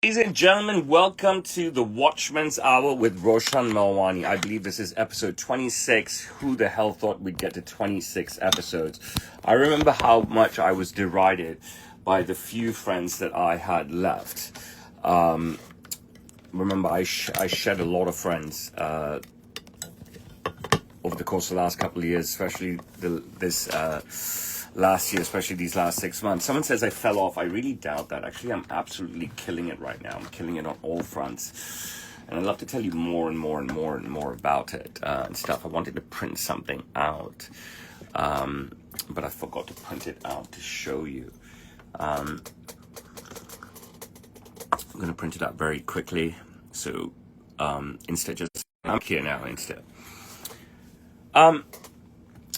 Ladies and gentlemen, welcome to the Watchman's Hour with Roshan Melwani. I believe this is episode 26. Who the hell thought we'd get to 26 episodes? I remember how much I was derided by the few friends that I had left. Remember, I shed a lot of friends over the course of the last couple of years, especially this last year, especially these last 6 months. Someone says I fell off. I really doubt that. Actually, I'm absolutely killing it right now. I'm killing it on all fronts. And I'd love to tell you more and more and more and more about it and stuff. I wanted to print something out, but I forgot to print it out to show you. I'm going to print it out very quickly. So instead, I'm here now instead.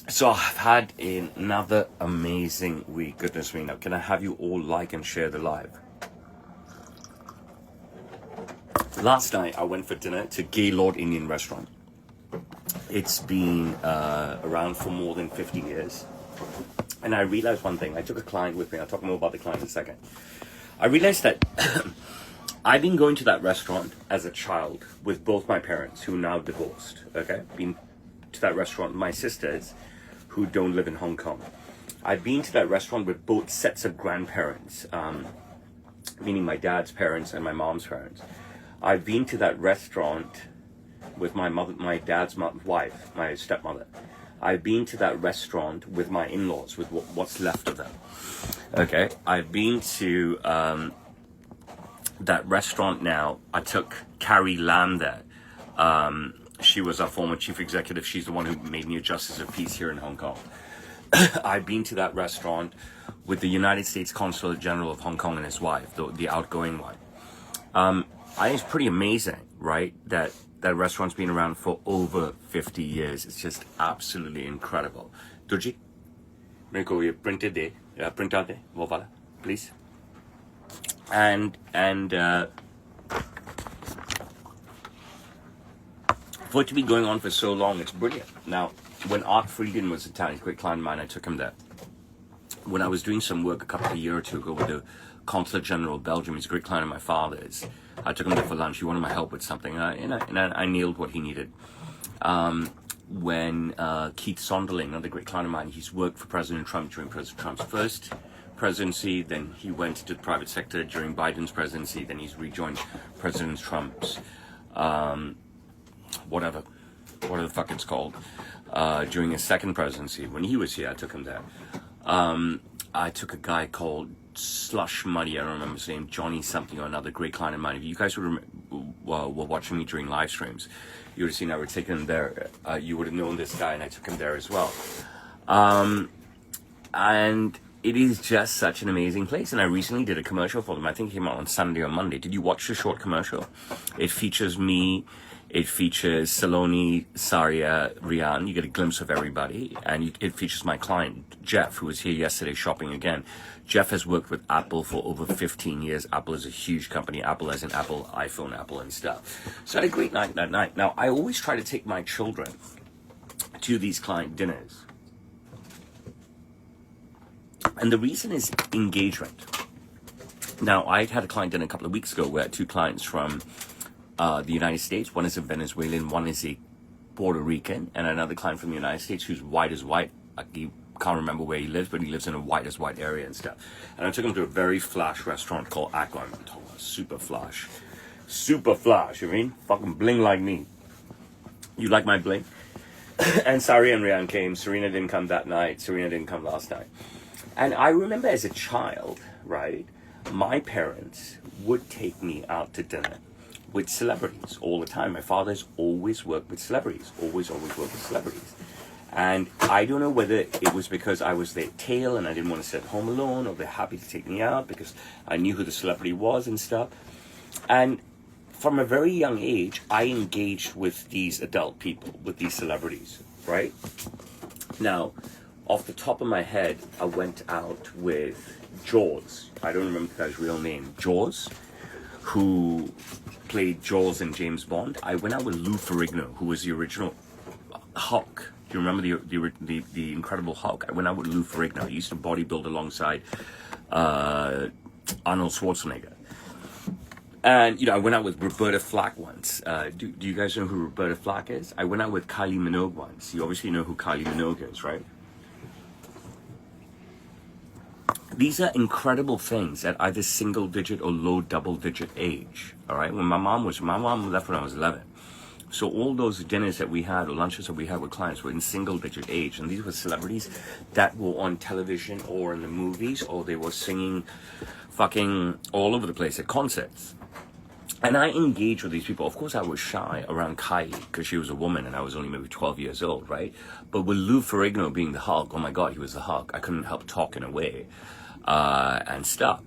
So I've had another amazing week. Goodness me, now can I have you all like and share the live? Last night I went for dinner to Gaylord Indian restaurant. It's been around for more than 50 years. And I realized one thing. I took a client with me. I'll talk more about the client in a second. I realized that I've been going to that restaurant as a child with both my parents who are now divorced. Okay, been to that restaurant with my sisters who don't live in Hong Kong. I've been to that restaurant with both sets of grandparents, meaning my dad's parents and my mom's parents. I've been to that restaurant with my dad's wife, my stepmother. I've been to that restaurant with my in-laws, with what's left of them. Okay, I've been to that restaurant now. I took Carrie Lam there. She was our former chief executive. She's the one who made me a justice of peace here in Hong Kong. I've been to that restaurant with the United States Consulate General of Hong Kong and his wife, the outgoing one. I think it's pretty amazing, right? That restaurant's been around for over 50 years. It's just absolutely incredible. Turji, मेरे को ये printed दे, print out दे, वो वाला, please. And for it to be going on for so long, it's brilliant. Now, when Art Frieden was Italian, a great client of mine, I took him there. When I was doing some work a year or two ago with the Consulate General of Belgium, he's a great client of my father's. I took him there for lunch. He wanted my help with something, and I nailed what he needed. When Keith Sonderling, another great client of mine, he's worked for President Trump during President Trump's first presidency, then he went to the private sector during Biden's presidency, then he's rejoined President Trump's whatever the fuck it's called, during his second presidency. When he was here, I took him there. I took a guy called Slush Muddy, I don't remember his name, Johnny something or another, great client of mine. If you guys were watching me during live streams, you would have seen I would take him there. You would have known this guy, and I took him there as well. And it is just such an amazing place. And I recently did a commercial for them. I think it came out on Sunday or Monday. Did you watch the short commercial? It features me. It features Saloni, Saria, Rian. You get a glimpse of everybody. And it features my client, Jeff, who was here yesterday shopping again. Jeff has worked with Apple for over 15 years. Apple is a huge company. Apple as in Apple, iPhone, Apple and stuff. So I had a great night that night. Now, I always try to take my children to these client dinners. And the reason is engagement. Now, I had a client dinner a couple of weeks ago where I had two clients from the United States. One is a Venezuelan, one is a Puerto Rican, and another client from the United States who's white as white. He can't remember where he lives, but he lives in a white as white area and stuff. And I took him to a very flash restaurant called Aqua. I'm talking about super flash. Super flash, you mean? Fucking bling like me. You like my bling? And Sari and Rian came. Serena didn't come that night. Serena didn't come last night. And I remember as a child, right, my parents would take me out to dinner with celebrities all the time. My father's always worked with celebrities, always worked with celebrities. And I don't know whether it was because I was their tail and I didn't want to sit home alone, or they're happy to take me out because I knew who the celebrity was and stuff. And from a very young age, I engaged with these adult people, with these celebrities, right? Now, off the top of my head, I went out with Jaws. I don't remember the guy's real name. Jaws, who played Jaws in James Bond. I went out with Lou Ferrigno, who was the original Hulk. Do you remember the Incredible Hulk? I went out with Lou Ferrigno. He used to bodybuild alongside Arnold Schwarzenegger. And, I went out with Roberta Flack once. Do you guys know who Roberta Flack is? I went out with Kylie Minogue once. You obviously know who Kylie Minogue is, right? These are incredible things at either single digit or low double digit age. All right. My mom left when I was 11. So all those dinners that we had or lunches that we had with clients were in single digit age. And these were celebrities that were on television or in the movies, or they were singing fucking all over the place at concerts. And I engaged with these people. Of course, I was shy around Kylie because she was a woman and I was only maybe 12 years old, right? But with Lou Ferrigno being the Hulk, oh my God, he was the Hulk. I couldn't help talking away and stuff.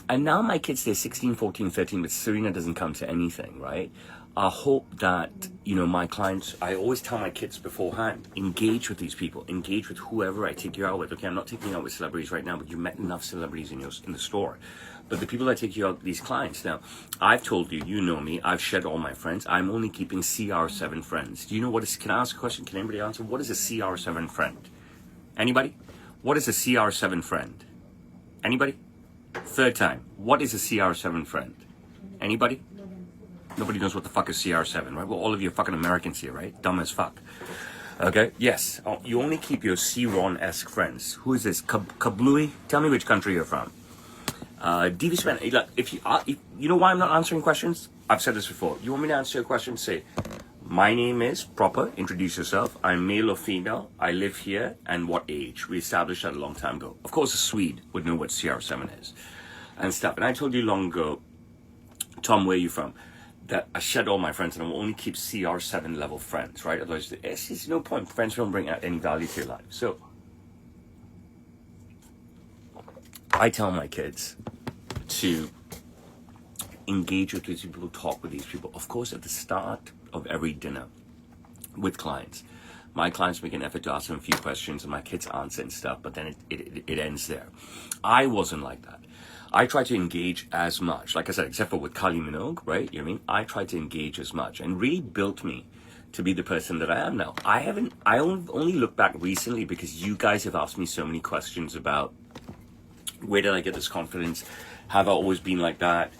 And now my kids, they're 16, 14, 13, but Serena doesn't come to anything, right? I hope that, my clients, I always tell my kids beforehand, engage with these people, engage with whoever I take you out with. Okay, I'm not taking you out with celebrities right now, but you've met enough celebrities in the store. But the people that take you out, these clients, now, I've told you, you know me, I've shed all my friends. I'm only keeping CR7 friends. Do you know can I ask a question? Can anybody answer? What is a CR7 friend? Anybody? What is a CR7 friend? Anybody? Third time. What is a CR7 friend? Anybody? Nobody knows what the fuck is CR7, right? Well, all of you are fucking Americans here, right? Dumb as fuck. Okay? Yes. You only keep your C-Ron-esque friends. Who is this? Kablooey? Tell me which country you're from. DV Span, look, if you know why I'm not answering questions? I've said this before. You want me to answer your question? Say, my name is proper. Introduce yourself. I'm male or female. I live here. And what age? We established that a long time ago. Of course, a Swede would know what CR7 is and stuff. And I told you long ago, Tom, where are you from? That I shed all my friends and I will only keep CR7 level friends, right? Otherwise, there's no point. Friends don't bring out any value to your life. So I tell my kids to engage with these people, talk with these people. Of course, at the start of every dinner with clients, my clients make an effort to ask them a few questions and my kids answer and stuff, but then it ends there. I wasn't like that. I try to engage as much, like I said, except for with Kylie Minogue, right? You know what I mean? I try to engage as much and really built me to be the person that I am now. I only look back recently because you guys have asked me so many questions about where did I get this confidence? Have I always been like that?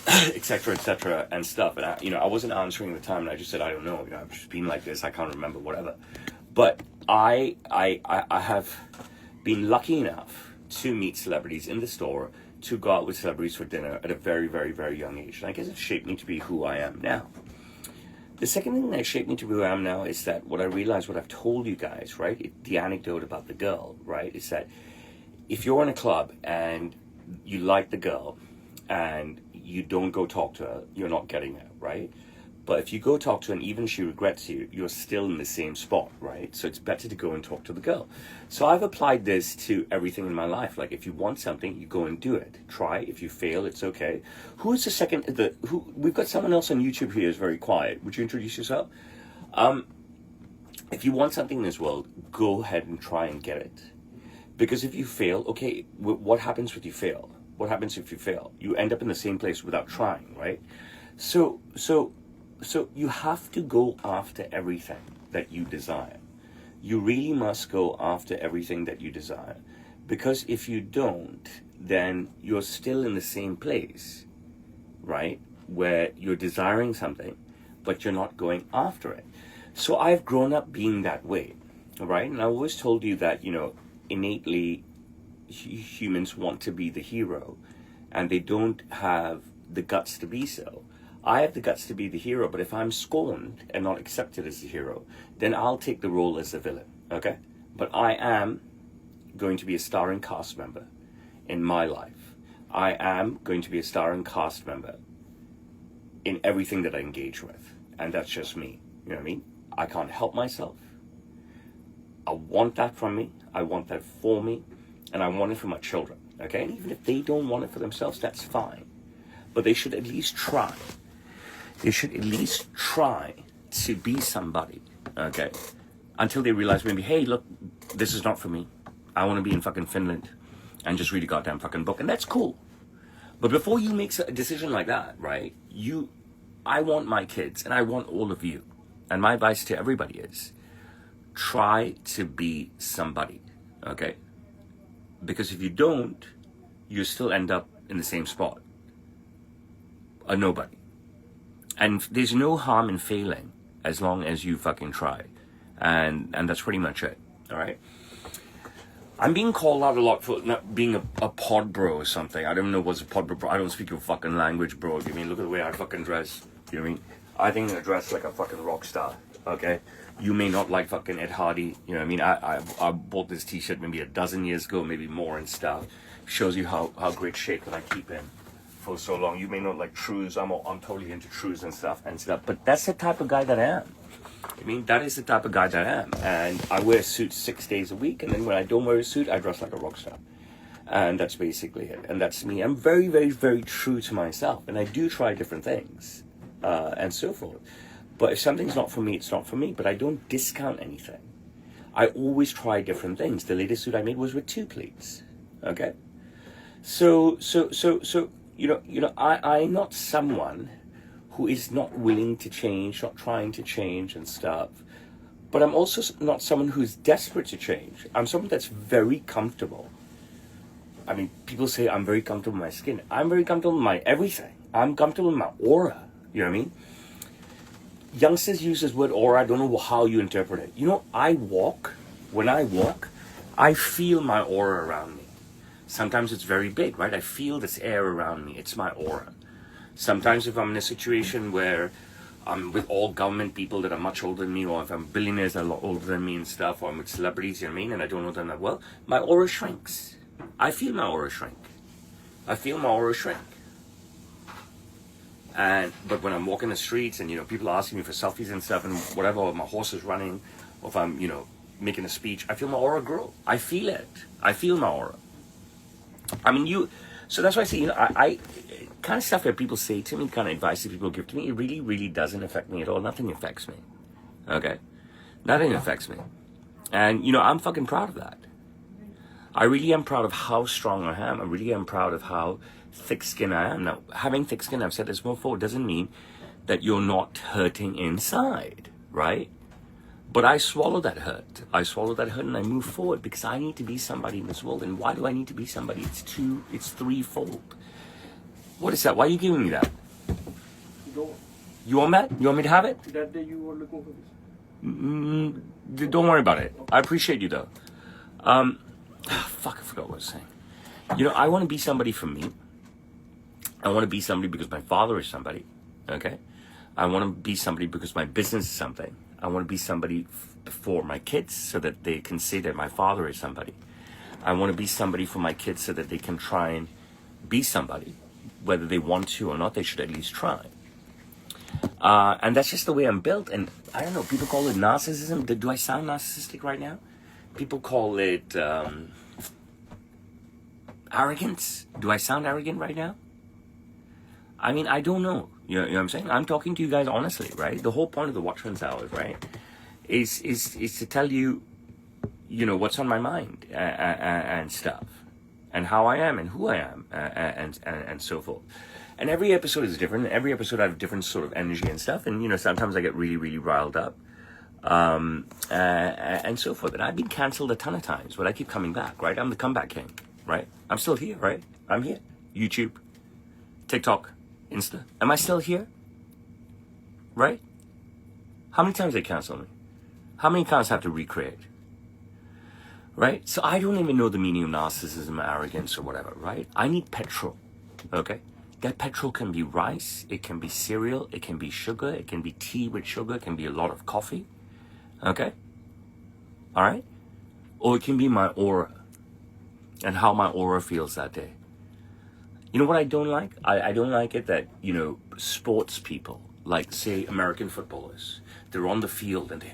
etc., and stuff. And I wasn't answering at the time and I just said, I don't know. I've just been like this. I can't remember, whatever. But I have been lucky enough to meet celebrities in the store, to go out with celebrities for dinner at a very, very, very young age. And I guess it shaped me to be who I am now. The second thing that shaped me to be who I am now is that what I realized, what I've told you guys, right? The anecdote about the girl, right? Is that if you're in a club and you like the girl and you don't go talk to her, you're not getting her, right? But if you go talk to her and even if she regrets you, you're still in the same spot, right? So it's better to go and talk to the girl. So I've applied this to everything in my life. Like if you want something, you go and do it. Try. If you fail, it's okay. Who is the second? We've got someone else on YouTube here who's very quiet. Would you introduce yourself? If you want something in this world, go ahead and try and get it. Because if you fail, okay, what happens if you fail? What happens if you fail? You end up in the same place without trying, right? So you have to go after everything that you desire. You really must go after everything that you desire. Because if you don't, then you're still in the same place, right? Where you're desiring something, but you're not going after it. So I've grown up being that way, right? And I always told you that, innately humans want to be the hero and they don't have the guts to be so. I have the guts to be the hero, but if I'm scorned and not accepted as the hero, then I'll take the role as the villain, okay? But I am going to be a starring cast member in my life. I am going to be a starring cast member in everything that I engage with. And that's just me, you know what I mean? I can't help myself. I want that from me. I want that for me. And I want it for my children, okay? And even if they don't want it for themselves, that's fine. But they should at least try. They should at least try to be somebody, okay? Until they realize maybe, hey, look, this is not for me. I want to be in fucking Finland and just read a goddamn fucking book. And that's cool. But before you make a decision like that, right, I want my kids and I want all of you. And my advice to everybody is try to be somebody, okay? Because if you don't, you still end up in the same spot. a nobody. And there's no harm in failing as long as you fucking try. And that's pretty much it. All right. I'm being called out a lot for not being a pod bro or something. I don't know what's a pod bro. I don't speak your fucking language, bro. You mean look at the way I fucking dress? You know what I mean? I think I dress like a fucking rock star. Okay. You may not like fucking Ed Hardy. You know what I mean? I bought this t-shirt maybe a dozen years ago, maybe more and stuff. Shows you how great shape that I keep in for so long. You may not like trues. I'm totally into trues and stuff. But that's the type of guy that I am. I mean, that is the type of guy that I am. And I wear suits 6 days a week. And then when I don't wear a suit, I dress like a rock star. And that's basically it. And that's me. I'm very, very, very true to myself. And I do try different things and so forth. But if something's not for me, it's not for me. But I don't discount anything. I always try different things. The latest suit I made was with 2 pleats. Okay? So I'm not someone who is not willing to change, not trying to change and stuff. But I'm also not someone who's desperate to change. I'm someone that's very comfortable. I mean, people say I'm very comfortable with my skin. I'm very comfortable with my everything. I'm comfortable with my aura. You know what I mean? Youngsters use this word aura. I don't know how you interpret it. You know, when I walk, I feel my aura around me. Sometimes it's very big, right? I feel this air around me. It's my aura. Sometimes if I'm in a situation where I'm with all government people that are much older than me, or if I'm billionaires that are a lot older than me and stuff, or I'm with celebrities, you know what I mean, and I don't know them that well, my aura shrinks. I feel my aura shrink. But when I'm walking the streets and, people are asking me for selfies and stuff and whatever, or my horse is running, or if I'm, making a speech, I feel my aura grow. I feel it. I feel my aura. I mean, so that's why I say, I kind of stuff that people say to me, kind of advice that people give to me, it really, really doesn't affect me at all. Nothing affects me. Okay? Nothing affects me. And, I'm fucking proud of that. I really am proud of how strong I am. I really am proud of how thick-skinned I am. Now, having thick skin, I've said this before, doesn't mean that you're not hurting inside, right? But I swallow that hurt. And I move forward because I need to be somebody in this world. And why do I need to be somebody? It's threefold. What is that? Why are you giving me that? You want that? You want me to have it? That day you were looking for this. Don't worry about it. I appreciate you though. Fuck, I forgot what I was saying. I want to be somebody for me. I want to be somebody because my father is somebody. Okay? I want to be somebody because my business is something. I want to be somebody for my kids so that they can say that my father is somebody. I want to be somebody for my kids so that they can try and be somebody. Whether they want to or not, they should at least try. And that's just the way I'm built. And I don't know, people call it narcissism. Do I sound narcissistic right now? People call it arrogance. Do I sound arrogant right now? I mean, I don't know. You know what I'm saying? I'm talking to you guys honestly, right? The whole point of the Watchman's Hours, right, is to tell you, what's on my mind and stuff, and how I am and who I am and so forth. And every episode is different. Every episode I have different sort of energy and stuff. And sometimes I get really, really riled up, and so forth. And I've been cancelled a ton of times, but I keep coming back, right? I'm the comeback king, right? I'm still here, right? I'm here. YouTube, TikTok, Insta. Am I still here? Right? How many times they cancel me? How many accounts have to recreate? Right? So I don't even know the meaning of narcissism, arrogance, or whatever, right? I need petrol, okay? That petrol can be rice, it can be cereal, it can be sugar, it can be tea with sugar, it can be a lot of coffee, okay? All right? Or it can be my aura and how my aura feels that day. You know what I don't like? I don't like it that, sports people, like, say, American footballers, they're on the field and they're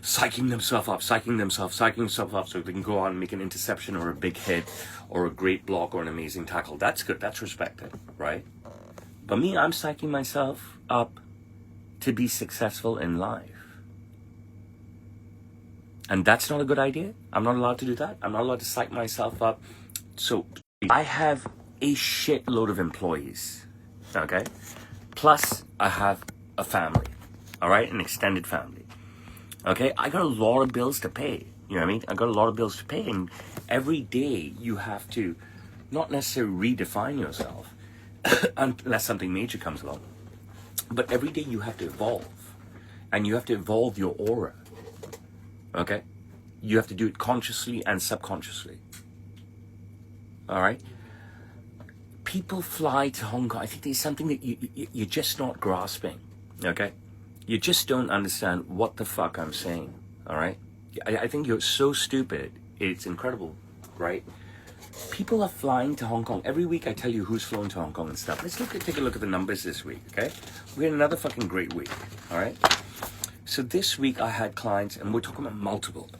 psyching themselves up so they can go out and make an interception or a big hit or a great block or an amazing tackle. That's good. That's respected, right? But me, I'm psyching myself up to be successful in life. And that's not a good idea. I'm not allowed to do that. I'm not allowed to psych myself up. So I have a shitload of employees, okay? Plus, I have a family, all right? An extended family, okay? I got a lot of bills to pay, you know what I mean? I got a lot of bills to pay, and every day you have to not necessarily redefine yourself, unless something major comes along. But every day you have to evolve, and you have to evolve your aura. Okay? You have to do it consciously and subconsciously. All right? People fly to Hong Kong. I think there's something that you're just not grasping. Okay? You just don't understand what the fuck I'm saying. All right? I think you're so stupid. It's incredible, right? People are flying to Hong Kong. Every week I tell you who's flown to Hong Kong and stuff. Let's take a look at the numbers this week, okay? We had another fucking great week, all right? So this week I had clients, and we're talking about multiple.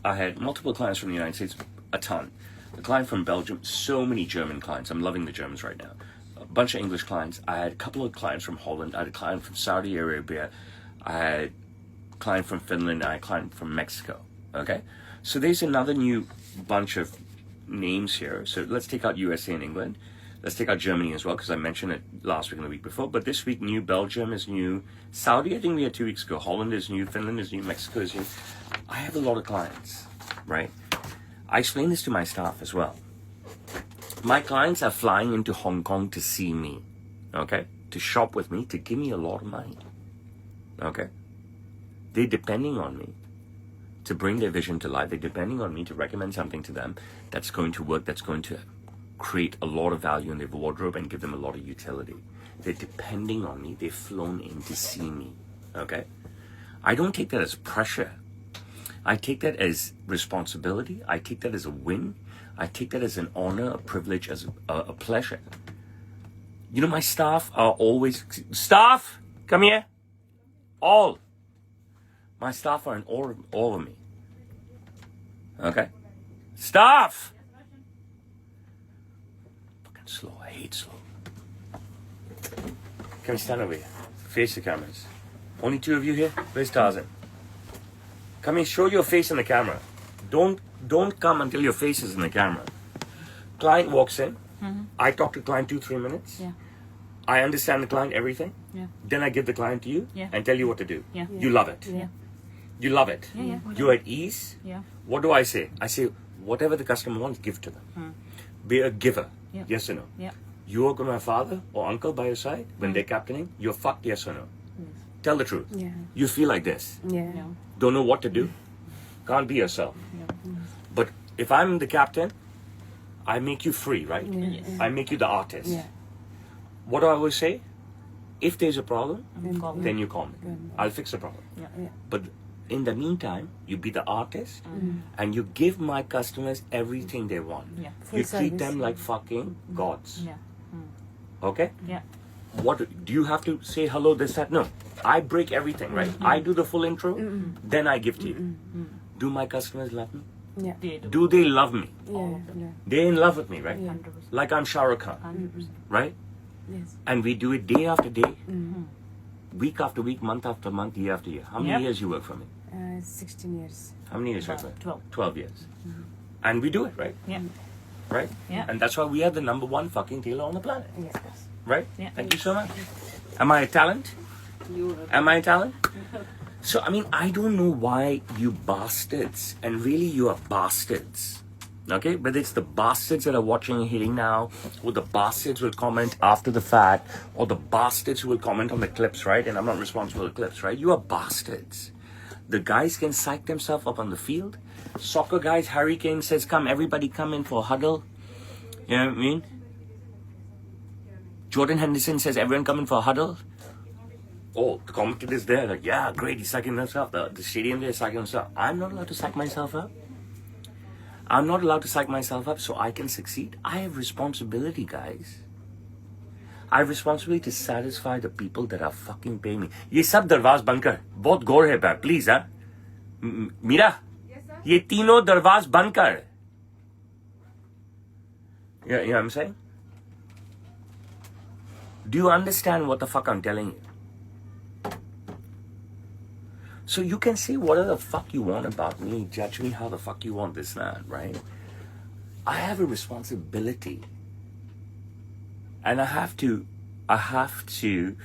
I had multiple clients from the United States, a ton. A client from Belgium, so many German clients. I'm loving the Germans right now. A bunch of English clients. I had a couple of clients from Holland. I had a client from Saudi Arabia. I had a client from Finland. I had a client from Mexico, okay? So there's another new bunch of names here. So let's take out USA and England. Let's take out Germany as well, because I mentioned it last week and the week before. But this week, new. Belgium is new. Saudi, I think we had 2 weeks ago. Holland is new. Finland is new. Mexico is new. I have a lot of clients, right? I explain this to my staff as well. My clients are flying into Hong Kong to see me, okay? To shop with me, to give me a lot of money, okay? They're depending on me to bring their vision to life. They're depending on me to recommend something to them that's going to work, that's going to create a lot of value in their wardrobe and give them a lot of utility. They're depending on me. They've flown in to see me, okay? I don't take that as pressure. I take that as responsibility. I take that as a win. I take that as an honor, a privilege, as a pleasure. You know, my staff are always... Staff, come here. All. My staff are in awe of me. Okay? Staff! Fucking slow. I hate slow. Come stand over here. Face the cameras. Only 2 of you here? Where's Tarzan? Come here, show your face in the camera. Don't come until your face is in the camera. Client walks in. Mm-hmm. I talk to the client 2-3 minutes. Yeah. I understand the client, everything. Yeah. Then I give the client to you and tell you what to do. Yeah. You love it. Yeah. You love it. Yeah. You're at ease. Yeah. What do I say? I say, whatever the customer wants, give to them. Be a giver. Yeah. Yes or no? Yeah. You are going to have father or uncle by your side when they're captaining. You're fucked, yes or no? Yes. Tell the truth. Yeah. You feel like this. Yeah. Don't know what to do. Can't be yourself. Yeah. But if I'm the captain, I make you free, right? Yeah. I make you the artist. Yeah. What do I always say? If there's a problem, then you call me. I'll fix the problem. Yeah. Yeah. But in the meantime, you be the artist and you give my customers everything they want. Yeah. You treat them like fucking gods. Yeah. Okay? Yeah. What do you have to say hello, this, that? No. I break everything, right? I do the full intro, then I give to you. Do my customers love me? Yeah. Do they love me? Yeah. They're in love with me, right? 100%. Like I'm Shah Rukh Khan, 100%. Right? Yes. And we do it day after day, week after week, month after month, year after year. How many years you work for me? 16 years. How many years? 12 years. And we do it, right? Yeah. Right? Yeah. And that's why we are the #1 fucking tailor on the planet. Yes. Right? Yeah. Thank you so much. Am I a talent? Am I a talent? So, I mean, I don't know why you bastards, and really you are bastards, okay? Whether it's the bastards that are watching and hitting now, or the bastards will comment after the fact, or the bastards who will comment on the clips, right? And I'm not responsible for the clips, right? You are bastards. The guys can psych themselves up on the field. Soccer guys, Harry Kane says, come, everybody come in for a huddle. You know what I mean? Jordan Henderson says, everyone come in for a huddle. Oh, the commentators there, like, yeah, great, he's psyching himself up. The stadium there is psyching himself. I'm not allowed to psych myself up. I'm not allowed to psych myself up so I can succeed. I have responsibility, guys. I have responsibility to satisfy the people that are fucking paying me. ये सब दरवाज़ बंद कर. बहुत गौर है पर, please, huh? Meera, ये तीनों दरवाज़ बंद कर. You know what I'm saying? Do you understand what the fuck I'm telling you? So you can say whatever the fuck you want about me, judge me how the fuck you want, this, that, right? I have a responsibility. And I have to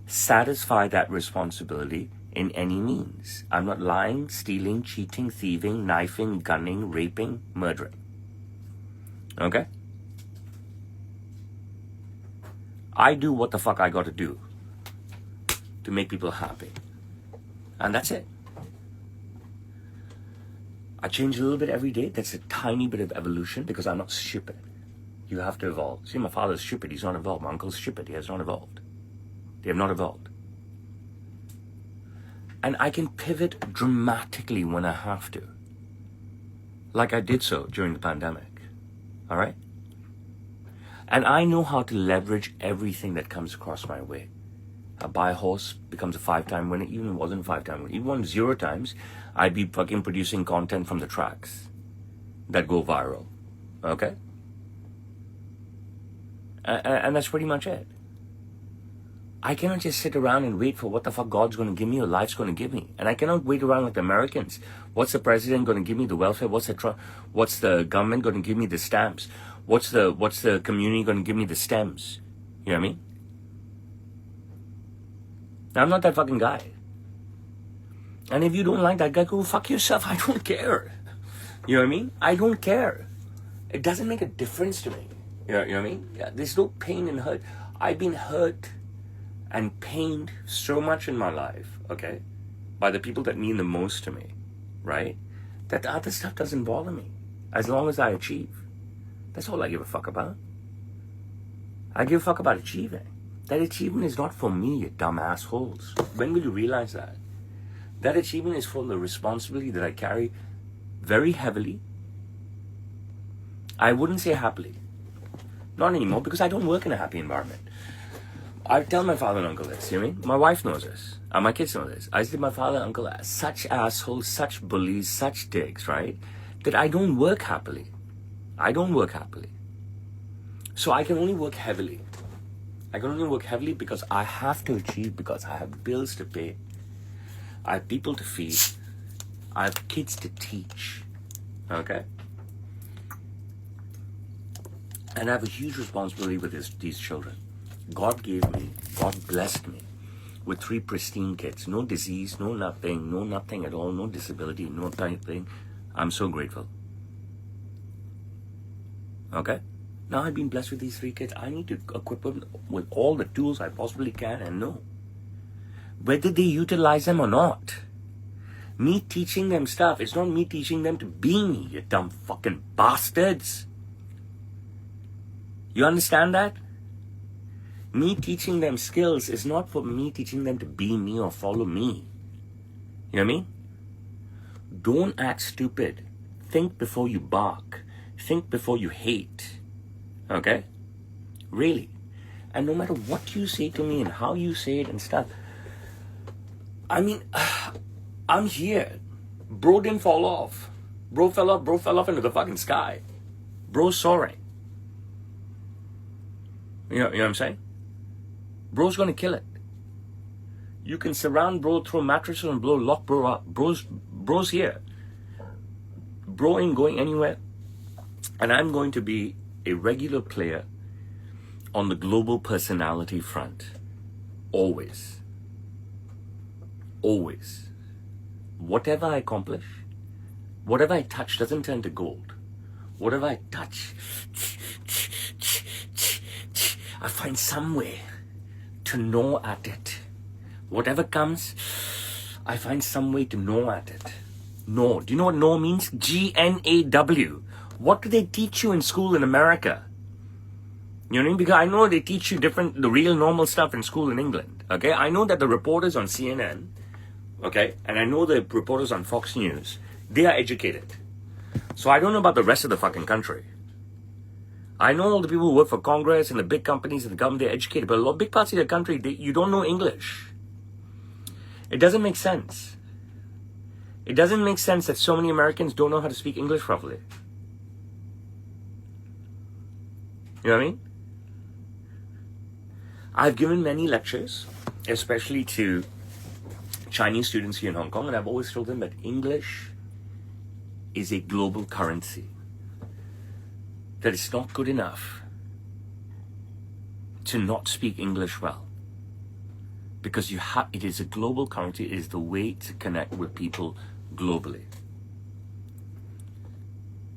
satisfy that responsibility in any means. I'm not lying, stealing, cheating, thieving, knifing, gunning, raping, murdering. Okay? I do what the fuck I got to do to make people happy. And that's it. I change a little bit every day. That's a tiny bit of evolution because I'm not stupid. You have to evolve. See, my father's stupid. He's not evolved. My uncle's stupid. He has not evolved. They have not evolved. And I can pivot dramatically when I have to. Like I did so during the pandemic. All right? And I know how to leverage everything that comes across my way. I buy a horse, becomes a 5-time winner. Even if it wasn't a 5-time winner. Even won 0 times, I'd be fucking producing content from the tracks that go viral. Okay? And that's pretty much it. I cannot just sit around and wait for what the fuck God's going to give me or life's going to give me. And I cannot wait around like the Americans. What's the president going to give me? The welfare? What's the government going to give me? The stamps? What's the community going to give me? The stems? You know what I mean? I'm not that fucking guy. And if you don't like that guy, go fuck yourself. I don't care. You know what I mean? I don't care. It doesn't make a difference to me. You know what I mean? Yeah, there's no pain and hurt. I've been hurt and pained so much in my life, okay, by the people that mean the most to me, right? That the other stuff doesn't bother me as long as I achieve. That's all I give a fuck about. I give a fuck about achieving. That achievement is not for me, you dumb assholes. When will you realize that? That achievement is for the responsibility that I carry very heavily. I wouldn't say happily. Not anymore, because I don't work in a happy environment. I tell my father and uncle this, you know what I mean? My wife knows this. My kids know this. I say my father and uncle are such assholes, such bullies, such dicks, right? That I don't work happily. I don't work happily. So I can only work heavily. I can only work heavily because I have to achieve, because I have bills to pay. I have people to feed. I have kids to teach. Okay? And I have a huge responsibility with these children. God blessed me with 3 pristine kids. No disease, no nothing at all, no disability, no thing. I'm so grateful. Okay? Now I've been blessed with these 3 kids. I need to equip them with all the tools I possibly can and know. Whether they utilize them or not. Me teaching them stuff, it's not me teaching them to be me, you dumb fucking bastards. You understand that? Me teaching them skills is not for me teaching them to be me or follow me. You know what I mean? Don't act stupid. Think before you bark. Think before you hate. Okay? Really. And no matter what you say to me and how you say it and stuff, I mean, I'm here. Bro didn't fall off. Bro fell off into the fucking sky. Bro's soaring. You know what I'm saying? Bro's gonna kill it. You can surround bro, throw mattresses and lock bro up. Bro's here. Bro ain't going anywhere. And I'm going to be a regular player on the global personality front. Always. Always. Whatever I accomplish, whatever I touch doesn't turn to gold. Whatever I touch, I find some way to gnaw at it. Whatever comes, I find some way to gnaw at it. Gnaw. Do you know what gnaw means? G-N-A-W. What do they teach you in school in America? You know what I mean? Because I know they teach you the real normal stuff in school in England. Okay? I know that the reporters on CNN, okay, and I know the reporters on Fox News, they are educated. So I don't know about the rest of the fucking country. I know all the people who work for Congress and the big companies and the government, they're educated, but a lot big parts of the country, you don't know English. It doesn't make sense. It doesn't make sense that so many Americans don't know how to speak English properly. You know what I mean? I've given many lectures, especially to Chinese students here in Hong Kong, and I've always told them that English is a global currency. That it's not good enough to not speak English well. Because it is a global currency, it is the way to connect with people globally.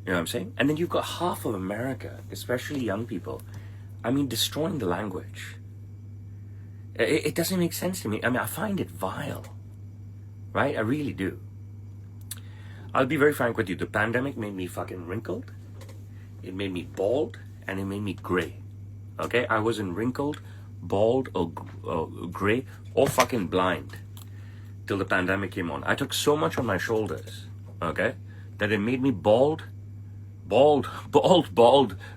You know what I'm saying? And then you've got half of America, especially young people, destroying the language. It doesn't make sense to me. I mean, I find it vile, right? I really do. I'll be very frank with you. The pandemic made me fucking wrinkled. It made me bald, and it made me gray. Okay? I wasn't wrinkled, bald, or gray, or fucking blind till the pandemic came on. I took so much on my shoulders, okay, that it made me bald,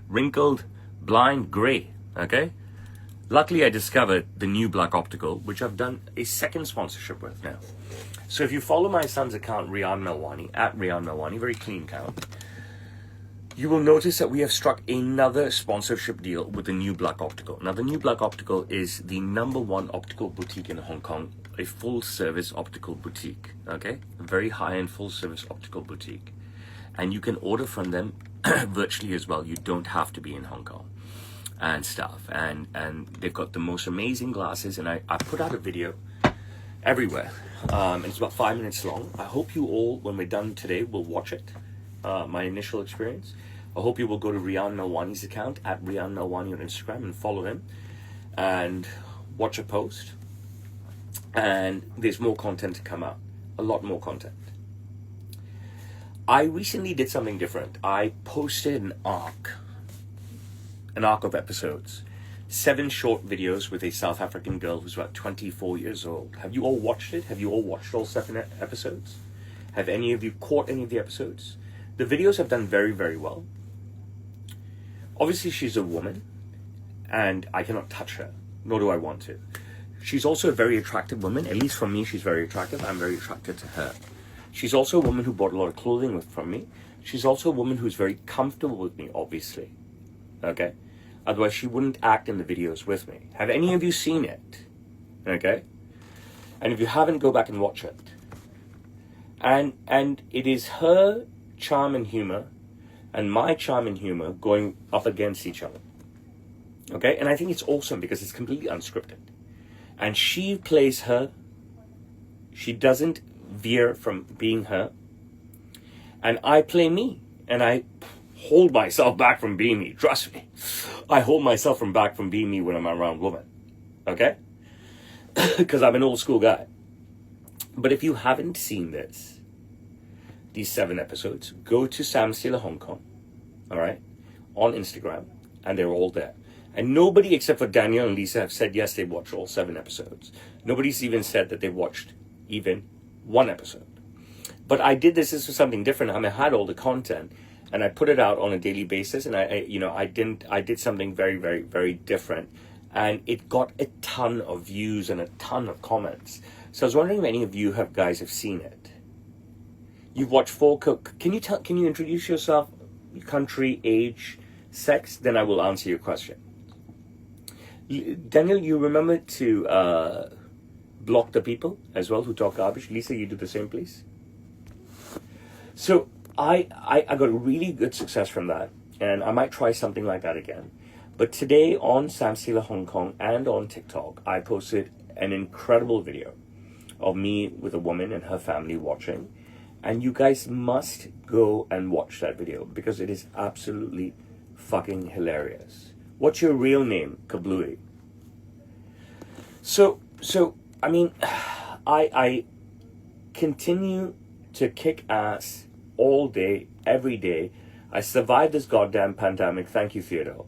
wrinkled, blind, gray, okay? Luckily, I discovered the new Black Optical, which I've done a second sponsorship with now. So if you follow my son's account, Roshan Melwani, at Roshan Melwani, very clean account, you will notice that we have struck another sponsorship deal with the new Black Optical. Now, the new Black Optical is the #1 optical boutique in Hong Kong, a full-service optical boutique, okay? A very high-end full-service optical boutique. And you can order from them virtually as well. You don't have to be in Hong Kong and stuff. And they've got the most amazing glasses. And I put out a video everywhere. And it's about 5 minutes long. I hope you all, when we're done today, will watch it. My initial experience. I hope you will go to Roshan Melwani's account, at Roshan Melwani on Instagram, and follow him and watch a post. And there's more content to come out. A lot more content. I recently did something different. I posted an arc of episodes. 7 short videos with a South African girl who's about 24 years old. Have you all watched it? Have you all watched all 7 episodes? Have any of you caught any of the episodes? The videos have done very, very well. Obviously, she's a woman, and I cannot touch her, nor do I want to. She's also a very attractive woman. At least for me, she's very attractive. I'm very attracted to her. She's also a woman who bought a lot of clothing from me. She's also a woman who's very comfortable with me, obviously. Okay? Otherwise, she wouldn't act in the videos with me. Have any of you seen it? Okay? And if you haven't, go back and watch it. And it is her charm and humor and my charm and humor going up against each other. Okay? And I think it's awesome because it's completely unscripted. And she plays her. She doesn't veer from being her. And I play me. And I hold myself back from being me. Trust me. I hold myself back from being me when I'm around women. Okay? Because I'm an old school guy. But if you haven't seen these 7 episodes, go to Sam Sailor Hong Kong, all right, on Instagram, and they're all there. And nobody except for Daniel and Lisa have said yes, they've watched all 7 episodes. Nobody's even said that they've watched even 1 episode. But I did this was something different. I mean, I had all the content, and I put it out on a daily basis, and I did something very, very, very different, and it got a ton of views and a ton of comments. So I was wondering if any of you guys have seen it. You've watched 4. Can you introduce yourself, country, age, sex? Then I will answer your question. Daniel, you remember to block the people as well who talk garbage. Lisa, you do the same, please. So I got really good success from that, and I might try something like that again. But today on Sam Sailor Hong Kong and on TikTok, I posted an incredible video of me with a woman and her family watching. And you guys must go and watch that video because it is absolutely fucking hilarious. What's your real name, Kablooey? So I mean, I continue to kick ass all day, every day. I survived this goddamn pandemic. Thank you, Theodore.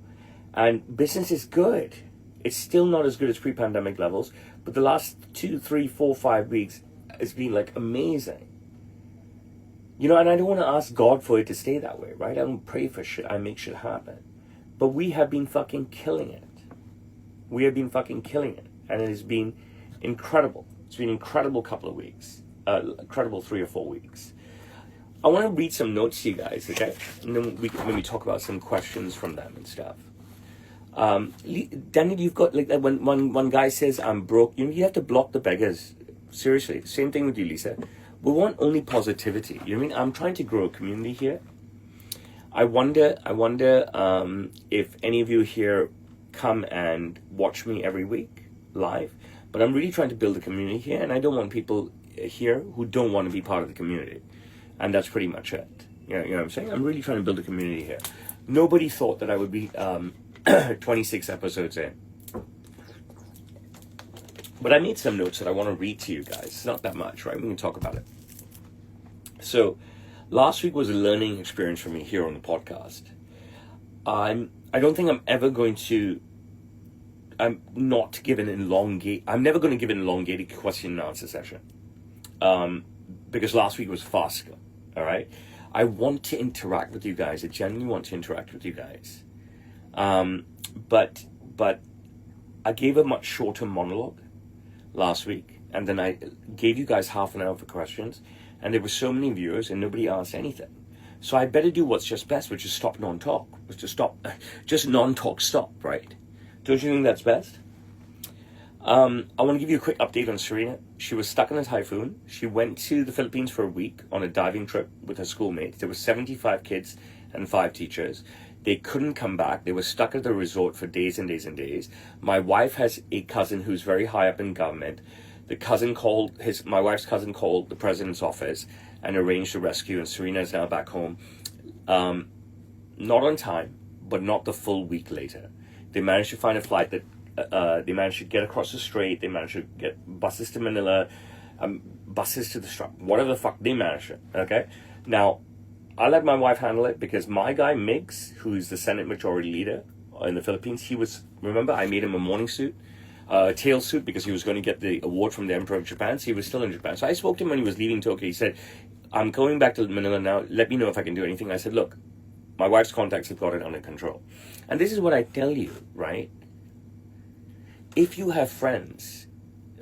And business is good. It's still not as good as pre-pandemic levels, but the last 2, 3, 4, 5 weeks has been like amazing. You know, and I don't want to ask God for it to stay that way, right? I don't pray for shit. I make shit happen. But we have been fucking killing it. We have been fucking killing it. And it has been incredible. It's been an incredible couple of weeks. Incredible 3 or 4 weeks. I want to read some notes to you guys, okay? And then when we talk about some questions from them and stuff. Daniel, you've got, like, when one guy says, I'm broke, you have to block the beggars. Seriously. Same thing with you, Lisa. We want only positivity. You know what I mean? I'm trying to grow a community here. I wonder if any of you here come and watch me every week live. But I'm really trying to build a community here, and I don't want people here who don't want to be part of the community. And that's pretty much it. You know what I'm saying? I'm really trying to build a community here. Nobody thought that I would be 26 episodes in. But I made some notes that I want to read to you guys. It's not that much, right? We can talk about it. So, last week was a learning experience for me here on the podcast. I don't think I'm ever going to. I'm never going to give an elongated question and answer session. Because last week was farcical. All right. I want to interact with you guys. I genuinely want to interact with you guys. But I gave a much shorter monologue last week, and then I gave you guys half an hour for questions, and there were so many viewers and nobody asked anything. So I better do what's just best, which is stop non-talk, just non-talk stop, right? Don't you think that's best? I want to give you a quick update on Serena. She was stuck in a typhoon. She went to the Philippines for a week on a diving trip with her schoolmates. There were 75 kids and 5 teachers. They couldn't come back. They were stuck at the resort for days and days and days. My wife has a cousin who's very high up in government. My wife's cousin called the president's office and arranged a rescue, and Serena is now back home. Not on time, but not the full week later. They managed to find a flight that they managed to get across the strait. They managed to get buses to Manila, buses to the Strait, whatever the fuck they managed it. Okay, now I let my wife handle it because my guy Miggs, who's the Senate Majority Leader in the Philippines, remember I made him a morning suit, tail suit, because he was going to get the award from the Emperor of Japan. So he was still in Japan. So I spoke to him when he was leaving Tokyo. He said, "I'm going back to Manila now. Let me know if I can do anything." I said, "Look, my wife's contacts have got it under control." And this is what I tell you, right? If you have friends,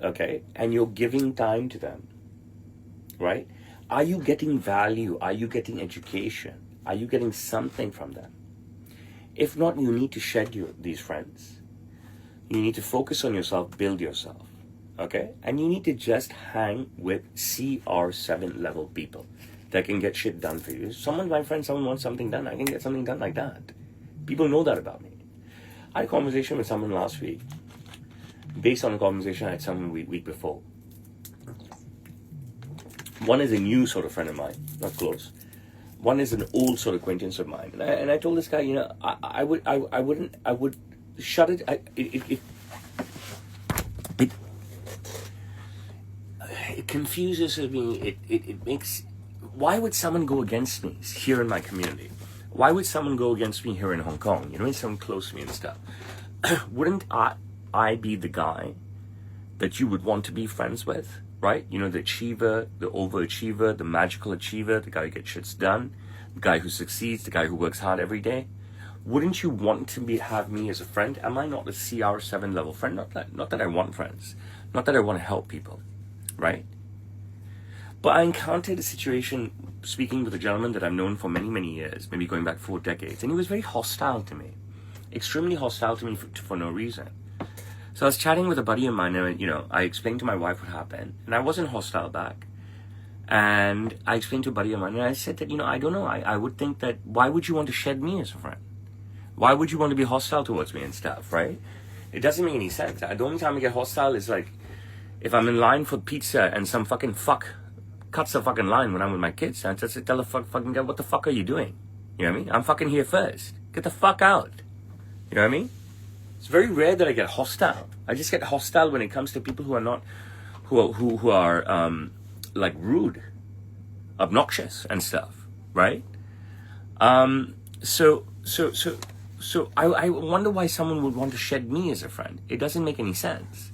okay, and you're giving time to them, right? Are you getting value? Are you getting education? Are you getting something from them? If not, you need to shed these friends. You need to focus on yourself, build yourself, okay? And you need to just hang with CR7 level people that can get shit done for you. Someone wants something done, I can get something done like that. People know that about me. I had a conversation with someone last week, based on a conversation I had someone week before. One is a new sort of friend of mine, not close. One is an old sort of acquaintance of mine. And I told this guy, I would shut it. It confuses me. It makes. Why would someone go against me here in my community? Why would someone go against me here in Hong Kong? Someone close to me and stuff. Wouldn't I be the guy that you would want to be friends with, right? The achiever, the overachiever, the magical achiever, the guy who gets shit done, the guy who succeeds, the guy who works hard every day. Wouldn't you want to have me as a friend? Am I not a CR7 level friend? Not that I want friends, not that I want to help people, right? But I encountered a situation speaking with a gentleman that I've known for many, many years, maybe going back 4 decades, and he was very hostile to me, extremely hostile to me for no reason. So I was chatting with a buddy of mine, and I explained to my wife what happened, and I wasn't hostile back. And I explained to a buddy of mine, and I said that, I don't know, I would think that, why would you want to shed me as a friend? Why would you want to be hostile towards me and stuff, right? It doesn't make any sense. The only time I get hostile is like, if I'm in line for pizza and some fucking fuck cuts the fucking line when I'm with my kids, I just tell the fucking guy, what the fuck are you doing? You know what I mean? I'm fucking here first. Get the fuck out. You know what I mean? It's very rare that I get hostile. I just get hostile when it comes to people who are not, who are like rude, obnoxious and stuff, right? So I wonder why someone would want to shed me as a friend. It doesn't make any sense.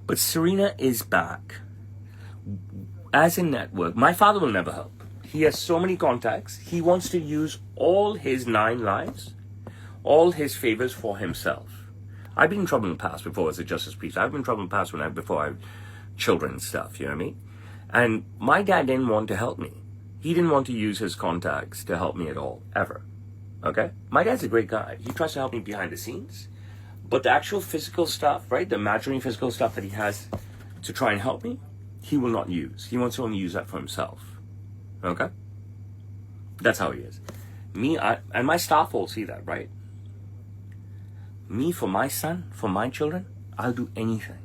But Serena is back as a network. My father will never help. He has so many contacts. He wants to use all his 9 lives, all his favors for himself. I've been in trouble in the past before as a justice priest. I've been in trouble in the past before I had children and stuff, you know what I mean? And my dad didn't want to help me. He didn't want to use his contacts to help me at all, ever. Okay? My dad's a great guy. He tries to help me behind the scenes. But the actual physical stuff, right? The imaginary physical stuff that he has to try and help me, he will not use. He wants to only use that for himself. Okay? That's how he is. Me, and my staff all see that, right? Me, for my son, for my children, I'll do anything.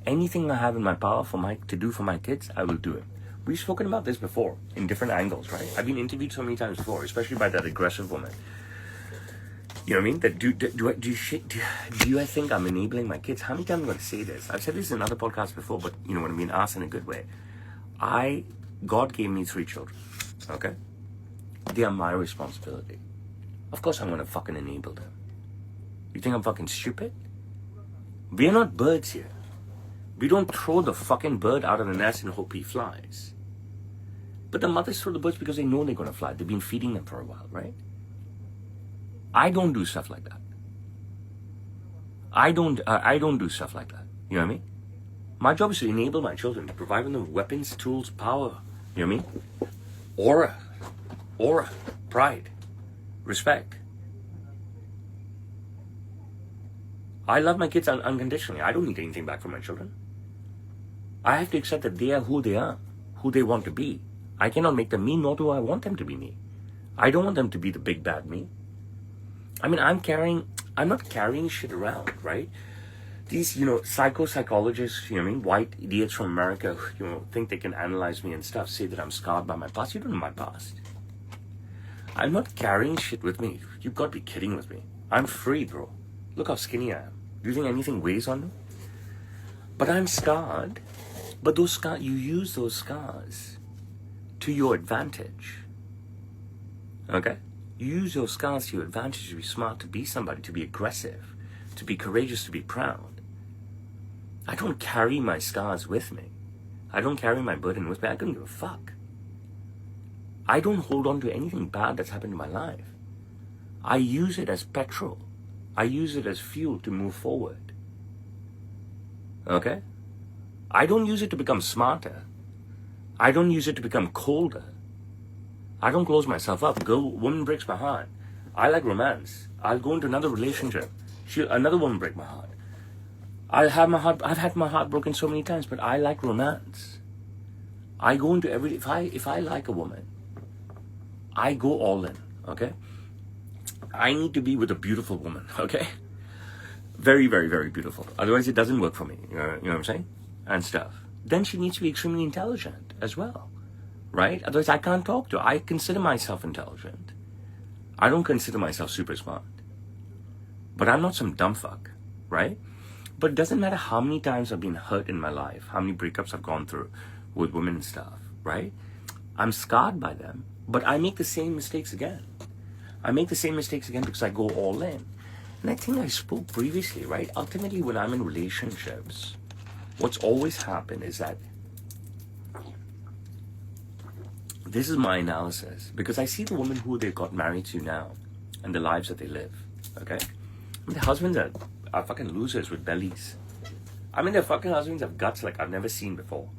Anything I have in my power to do for my kids, I will do it. We've spoken about this before in different angles, right? I've been interviewed so many times before, especially by that aggressive woman. You know what I mean? That do you I think I'm enabling my kids? How many times am I going to say this? I've said this in another podcast before, but you know what I mean? Asked in a good way. God gave me 3 children. Okay? They are my responsibility. Of course I'm going to fucking enable them. You think I'm fucking stupid? We're not birds here. We don't throw the fucking bird out of the nest and hope he flies. But the mothers throw the birds because they know they're going to fly. They've been feeding them for a while, right? I don't do stuff like that. I don't do stuff like that. You know what I mean? My job is to enable my children, to provide them with weapons, tools, power. You know what I mean? Aura, pride, respect. I love my kids unconditionally. I don't need anything back from my children. I have to accept that they are, who they want to be. I cannot make them me, nor do I want them to be me. I don't want them to be the big bad me. I mean, I'm not carrying shit around, right? These, psychologists, you know what I mean, white idiots from America, think they can analyze me and stuff, say that I'm scarred by my past. You don't know my past. I'm not carrying shit with me. You've got to be kidding with me. I'm free, bro. Look how skinny I am. Do you think anything weighs on me? But I'm scarred. But those scars, you use those scars to your advantage. Okay? You use your scars to your advantage to be smart, to be somebody, to be aggressive, to be courageous, to be proud. I don't carry my scars with me. I don't carry my burden with me. I don't give a fuck. I don't hold on to anything bad that's happened in my life. I use it as petrol. I use it as fuel to move forward. Okay? I don't use it to become smarter. I don't use it to become colder. I don't close myself up. Woman breaks my heart. I like romance. I'll go into another relationship. Another woman break my heart. I've had my heart broken so many times, but I like romance. I go into if I like a woman, I go all in, okay? I need to be with a beautiful woman, okay? Very, very, very beautiful. Otherwise, it doesn't work for me. You know what I'm saying? And stuff. Then she needs to be extremely intelligent as well, right? Otherwise, I can't talk to her. I consider myself intelligent. I don't consider myself super smart. But I'm not some dumb fuck, right? But it doesn't matter how many times I've been hurt in my life, how many breakups I've gone through with women and stuff, right? I'm scarred by them, but I make the same mistakes again. I make the same mistakes again because I go all in. And I think I spoke previously, right? Ultimately, when I'm in relationships, what's always happened is that this is my analysis, because I see the women who they got married to now and the lives that they live, okay? I mean, the husbands are fucking losers with bellies. I mean, their fucking husbands have guts like I've never seen before.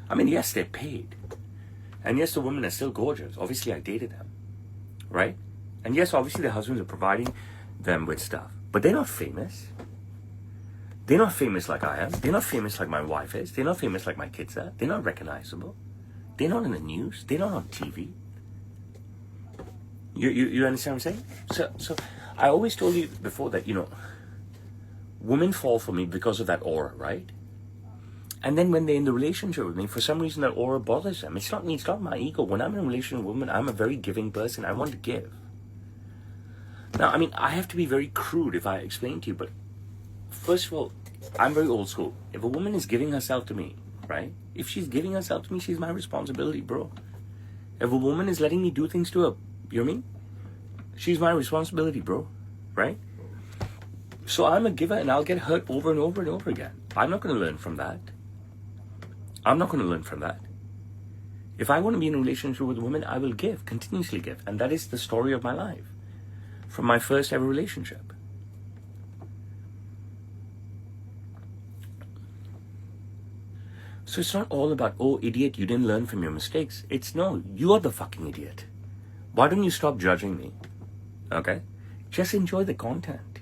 I mean, yes, they're paid. And yes, the women are still gorgeous. Obviously, I dated them, right? And yes, obviously, their husbands are providing them with stuff. But they're not famous. They're not famous like I am. They're not famous like my wife is. They're not famous like my kids are. They're not recognizable. They're not in the news. They're not on TV. You understand what I'm saying? So I always told you before that, women fall for me because of that aura, right? And then when they're in the relationship with me, for some reason that aura bothers them. It's not me, it's not my ego. When I'm in a relationship with women, I'm a very giving person. I want to give. Now, I mean, I have to be very crude if I explain to you, but first of all, I'm very old school. If a woman is giving herself to me, right? If she's giving herself to me, she's my responsibility, bro. If a woman is letting me do things to her, you know what I mean? She's my responsibility, bro. Right? So I'm a giver and I'll get hurt over and over and over again. I'm not going to learn from that. If I want to be in a relationship with a woman, I will give, continuously give. And that is the story of my life. From my first ever relationship. So it's not all about, oh, idiot, you didn't learn from your mistakes. It's no, you are the fucking idiot. Why don't you stop judging me? Okay? Just enjoy the content.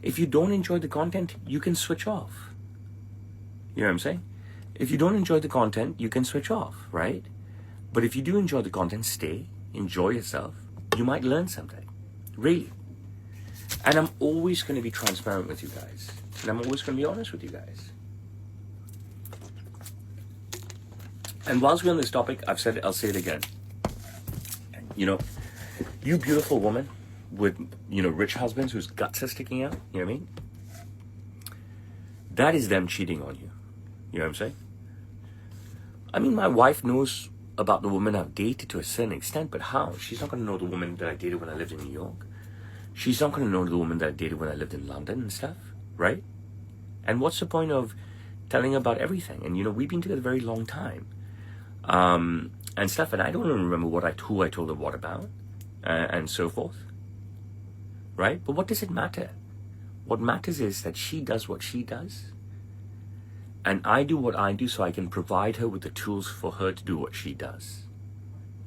If you don't enjoy the content, you can switch off. You know what I'm saying? If you don't enjoy the content, you can switch off, right? But if you do enjoy the content, stay, enjoy yourself. You might learn something. Really. And I'm always going to be transparent with you guys. And I'm always going to be honest with you guys. And whilst we're on this topic, I'll say it again. You beautiful woman, with rich husbands whose guts are sticking out. You know what I mean? That is them cheating on you. You know what I'm saying? I mean, my wife knows about the woman I've dated to a certain extent, but how? She's not going to know the woman that I dated when I lived in New York. She's not going to know the woman that I dated when I lived in London and stuff, right? And what's the point of telling her about everything? And we've been together a very long time, and stuff. And I don't even remember who I told her what about, and so forth, right? But what does it matter? What matters is that she does what she does, and I do what I do, so I can provide her with the tools for her to do what she does.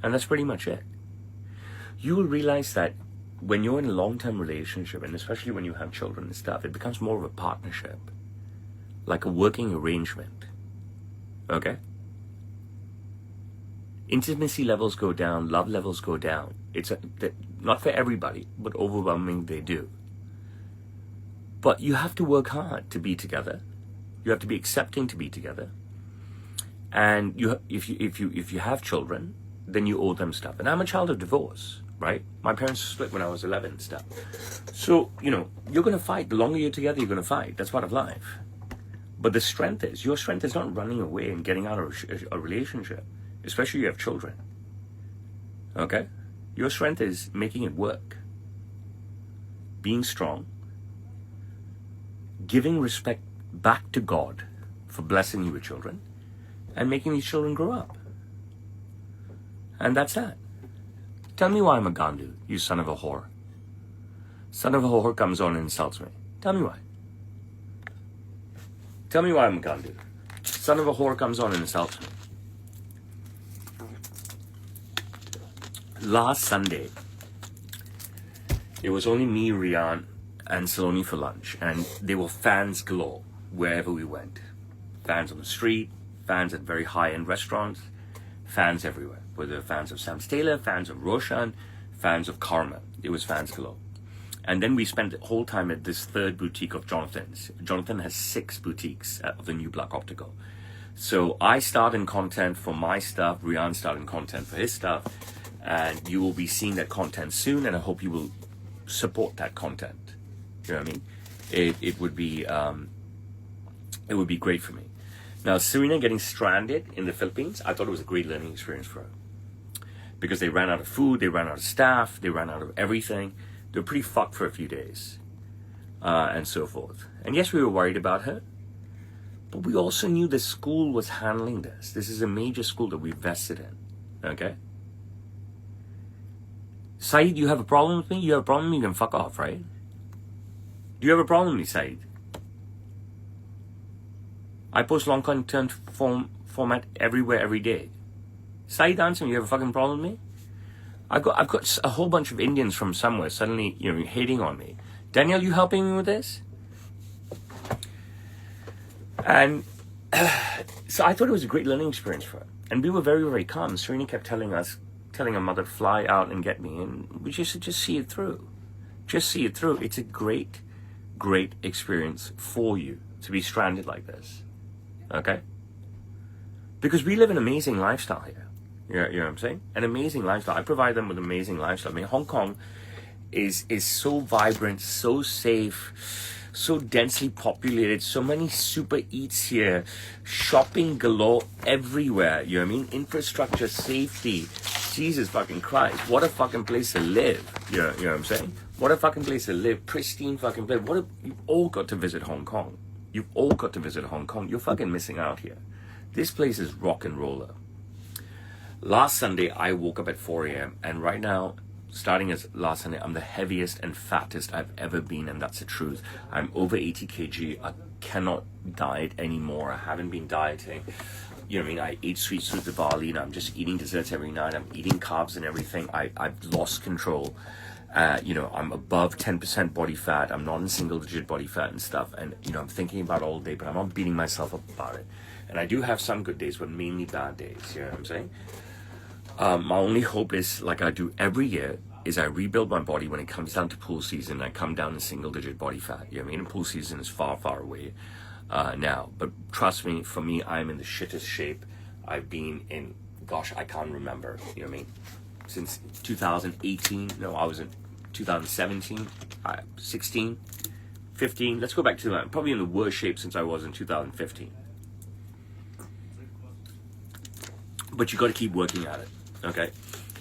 And that's pretty much it. You will realize that when you're in a long-term relationship, and especially when you have children and stuff, it becomes more of a partnership, like a working arrangement. Okay? Intimacy levels go down, love levels go down. Not for everybody, but overwhelming they do. But you have to work hard to be together. You have to be accepting to be together. And if you have children, then you owe them stuff. And I'm a child of divorce, right? My parents split when I was 11 and stuff. So, you're going to fight. The longer you're together, you're going to fight. That's part of life. But your strength is not running away and getting out of a relationship, especially if you have children. Okay? Your strength is making it work. Being strong. Giving respect back to God for blessing you with children and making these children grow up. And that's that. Tell me why I'm a Gandu, you son of a whore. Son of a whore comes on and insults me. Tell me why. Tell me why I'm a Gandu. Son of a whore comes on and insults me. Last Sunday, it was only me, Rian, and Saloni for lunch, and there were fans galore wherever we went. Fans on the street, fans at very high-end restaurants, fans everywhere. Whether fans of Sam Taylor, fans of Roshan, fans of Karma. It was fans galore. And then we spent the whole time at this third boutique of Jonathan's. Jonathan has 6 boutiques of the New Black Optical. So I start in content for my stuff, Rian started in content for his stuff, and you will be seeing that content soon, and I hope you will support that content. You know what I mean? It would be great for me. Now, Serena getting stranded in the Philippines, I thought it was a great learning experience for her. Because they ran out of food, they ran out of staff, they ran out of everything. They were pretty fucked for a few days. And so forth. And yes, we were worried about her. But we also knew the school was handling this. This is a major school that we vested in. Okay? Saeed, you have a problem with me? You have a problem with me? Then fuck off, right? Do you have a problem with me, Saeed? I post long content format everywhere, every day. Saeed, answer me, you have a fucking problem with me? I've got a whole bunch of Indians from somewhere suddenly, hating on me. Danielle, you helping me with this? And so I thought it was a great learning experience for her. And we were very, very calm. Serena kept telling her mother, fly out and get me. And we just see it through. Just see it through. It's a great, great experience for you to be stranded like this. Okay? Because we live an amazing lifestyle here. You know what I'm saying? An amazing lifestyle. I provide them with an amazing lifestyle. I mean, Hong Kong is so vibrant, so safe, so densely populated, so many super eats here, shopping galore everywhere. You know what I mean? Infrastructure, safety. Jesus fucking Christ. What a fucking place to live. You know what I'm saying? What a fucking place to live. Pristine fucking place. You've all got to visit Hong Kong. You've all got to visit Hong Kong. You're fucking missing out here. This place is rock and roller. Last Sunday, I woke up at 4 a.m. and right now, starting as last Sunday, I'm the heaviest and fattest I've ever been, and that's the truth. I'm over 80 kg. I cannot diet anymore. I haven't been dieting. You know what I mean? I ate sweet Diwali, and I'm just eating desserts every night. I'm eating carbs and everything. I've lost control. I'm above 10% body fat. I'm not in single-digit body fat and stuff. And, I'm thinking about it all day, but I'm not beating myself up about it. And I do have some good days, but mainly bad days. You know what I'm saying? My only hope is, like I do every year, is I rebuild my body when it comes down to pool season. I come down to single-digit body fat. You know what I mean? And pool season is far, far away now. But trust me, for me, I'm in the shittest shape I've been in, I can't remember. You know what I mean? Since 2018. No, I was in 2017, 16, 15. Let's go back to that. Probably in the worst shape since I was in 2015. But you got to keep working at it, okay?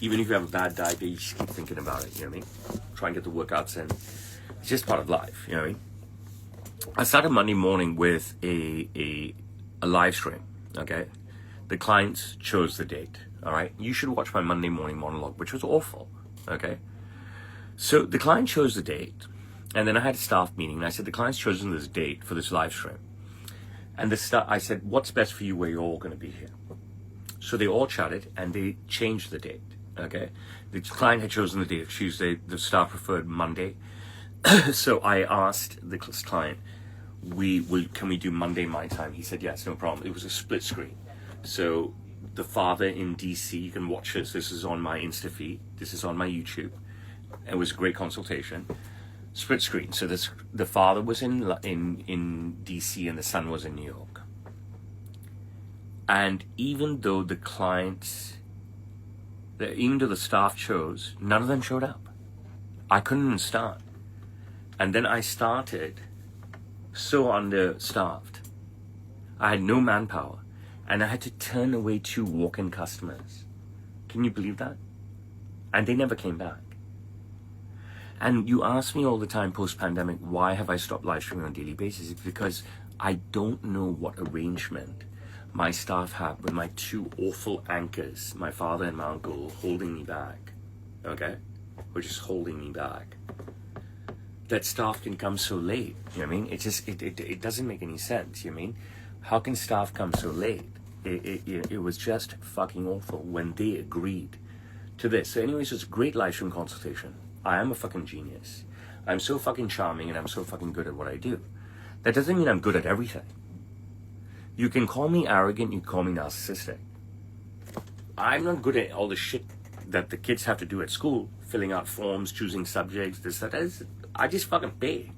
Even if you have a bad diet, you just keep thinking about it, you know what I mean? Try and get the workouts in. It's just part of life, you know what I mean? I started Monday morning with a live stream, okay? The clients chose the date, all right? You should watch my Monday morning monologue, which was awful, okay? So the client chose the date, and then I had a staff meeting, and I said, the client's chosen this date for this live stream. And I said, what's best for you where you're all going to be here? So they all chatted, and they changed the date, okay? The client had chosen the date of Tuesday. The staff preferred Monday. So I asked the client, can we do Monday my time? He said, yes, no problem. It was a split screen. So the father in DC, you can watch this. This is on my Insta feed. This is on my YouTube. It was a great consultation. Split screen. So the father was in DC and the son was in New York. And even though the staff chose, none of them showed up. I couldn't even start. And then I started so understaffed. I had no manpower. And I had to turn away 2 walk-in customers. Can you believe that? And they never came back. And you ask me all the time post-pandemic, why have I stopped live streaming on a daily basis? It's because I don't know what arrangement my staff have with my 2 awful anchors, my father and my uncle, holding me back. Okay? Or just holding me back. That staff can come so late. You know what I mean? It doesn't make any sense. You know what I mean? How can staff come so late? It was just fucking awful when they agreed to this. So anyways, it's a great live stream consultation. I am a fucking genius. I'm so fucking charming and I'm so fucking good at what I do. That doesn't mean I'm good at everything. You can call me arrogant, you can call me narcissistic. I'm not good at all the shit that the kids have to do at school, filling out forms, choosing subjects, this, that. I just fucking pay.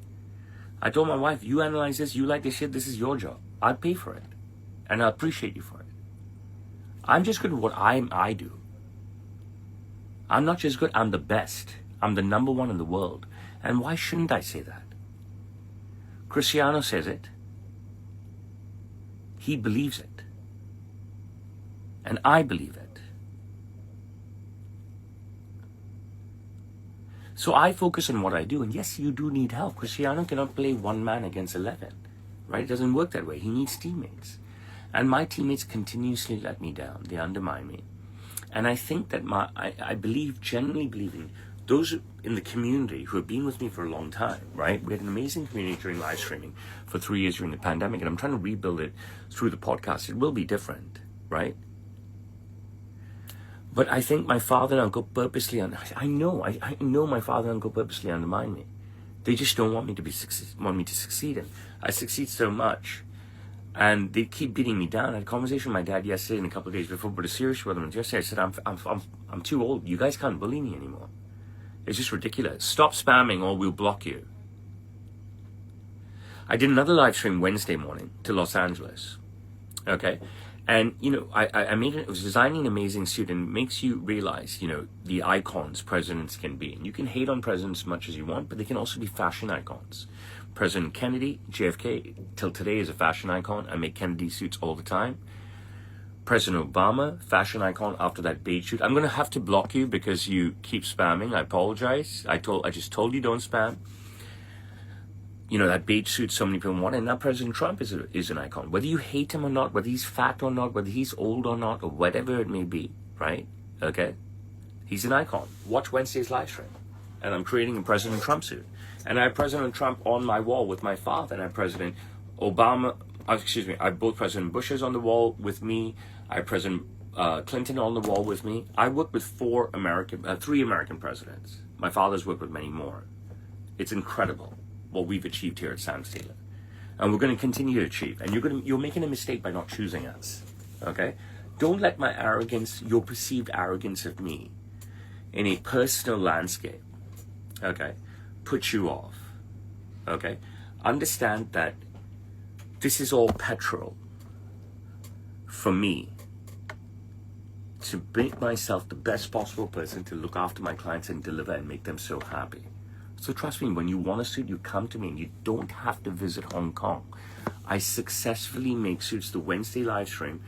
I told my wife, you analyze this, you like this shit, this is your job. I'll pay for it. And I appreciate you for it. I'm just good at what I do. I'm not just good, I'm the best. I'm the number 1 in the world. And why shouldn't I say that? Cristiano says it. He believes it. And I believe it. So I focus on what I do. And yes, you do need help. Cristiano cannot play 1 man against 11. Right? It doesn't work that way. He needs teammates. And my teammates continuously let me down. They undermine me. And I think that I genuinely believe in those in the community who have been with me for a long time, right? We had an amazing community during live streaming for 3 years during the pandemic, and I'm trying to rebuild it through the podcast. It will be different, right? But I think my father and uncle purposely, I know my father and uncle purposely undermine me. They just don't want me to succeed. And I succeed so much. And they keep beating me down. I had a conversation with my dad yesterday and a couple of days before, but a serious one yesterday. I said, I'm too old. You guys can't bully me anymore. It's just ridiculous. Stop spamming or we'll block you. I did another live stream Wednesday morning to Los Angeles. Okay? And, I was designing an amazing suit, and it makes you realize, the icons presidents can be. And you can hate on presidents as much as you want, but they can also be fashion icons. President Kennedy, JFK, till today is a fashion icon. I make Kennedy suits all the time. President Obama, fashion icon after that beige suit. I'm going to have to block you because you keep spamming. I apologize. I just told you don't spam. That beige suit so many people want. And now President Trump is an icon. Whether you hate him or not, whether he's fat or not, whether he's old or not, or whatever it may be, right? Okay? He's an icon. Watch Wednesday's live stream. And I'm creating a President Trump suit. And I have President Trump on my wall with my father. And I have President Obama, I have both President Bush's on the wall with me. I have President Clinton on the wall with me. I work with 3 American presidents. My father's worked with many more. It's incredible what we've achieved here at Sam Taylor. And we're going to continue to achieve. And you're making a mistake by not choosing us. Okay? Don't let my arrogance, your perceived arrogance of me in a personal landscape, okay, put you off. Okay? Understand that this is all petrol for me to make myself the best possible person to look after my clients and deliver and make them so happy. So trust me, when you want a suit, you come to me and you don't have to visit Hong Kong. I successfully make suits. The Wednesday live stream,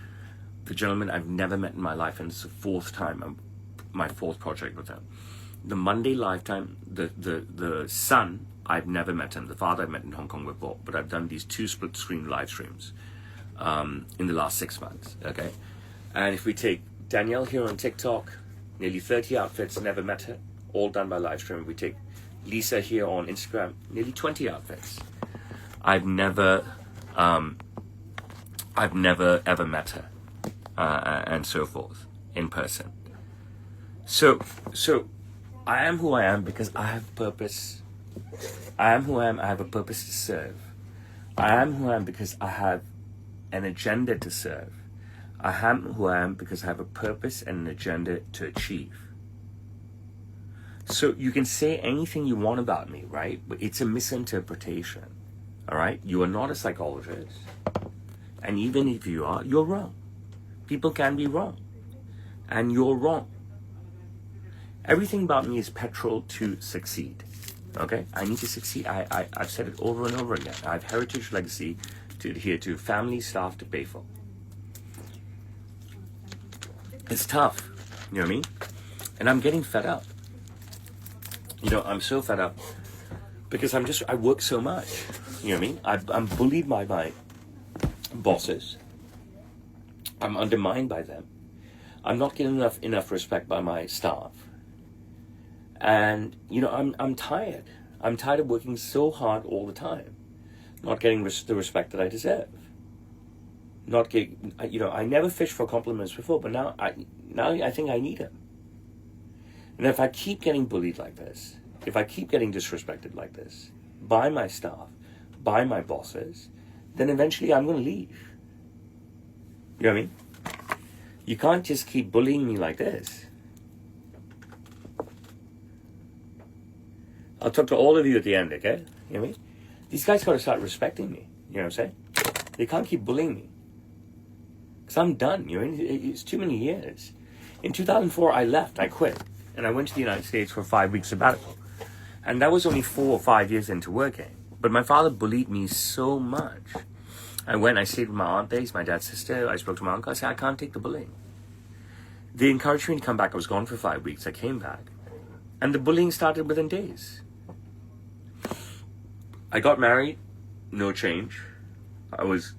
the gentleman I've never met in my life, and it's the fourth time, my fourth project with him. The Monday lifetime, the son, I've never met him. The father I've met in Hong Kong before, but I've done these 2 split screen live streams in the last 6 months, okay? And if we take Danielle here on TikTok, nearly 30 outfits, never met her, all done by live stream. We take Lisa here on Instagram, nearly 20 outfits. I've never ever met her, and so forth, in person. So I am who I am because I have purpose. I am who I am. I have a purpose to serve. I am who I am because I have an agenda to serve. I am who I am because I have a purpose and an agenda to achieve. So you can say anything you want about me, right? But it's a misinterpretation, all right? You are not a psychologist. And even if you are, you're wrong. People can be wrong. And you're wrong. Everything about me is petrol to succeed, okay? I need to succeed. I've said it over and over again. I have heritage, legacy to adhere to, family, staff to pay for. It's tough, you know what I mean? And I'm getting fed up. You know, I'm so fed up because I work so much, you know what I mean? I'm bullied by my bosses. I'm undermined by them. I'm not getting enough respect by my staff. And, you know, I'm tired. I'm tired of working so hard all the time, not getting the respect that I deserve. Not getting, you know, I never fished for compliments before, but now I think I need them. And if I keep getting bullied like this, if I keep getting disrespected like this by my staff, by my bosses, then eventually I'm going to leave. You know what I mean? You can't just keep bullying me like this. I'll talk to all of you at the end, okay? You know what I mean? These guys got to start respecting me. You know what I'm saying? They can't keep bullying me. Because I'm done. You know, it's too many years. In 2004, I left. I quit. And I went to the United States for a 5-week sabbatical. And that was only 4 or 5 years into working. But my father bullied me so much. I stayed with my aunt there. He's my dad's sister. I spoke to my uncle. I said, I can't take the bullying. They encouraged me to come back. I was gone for 5 weeks. I came back. And the bullying started within days. I got married. No change. I was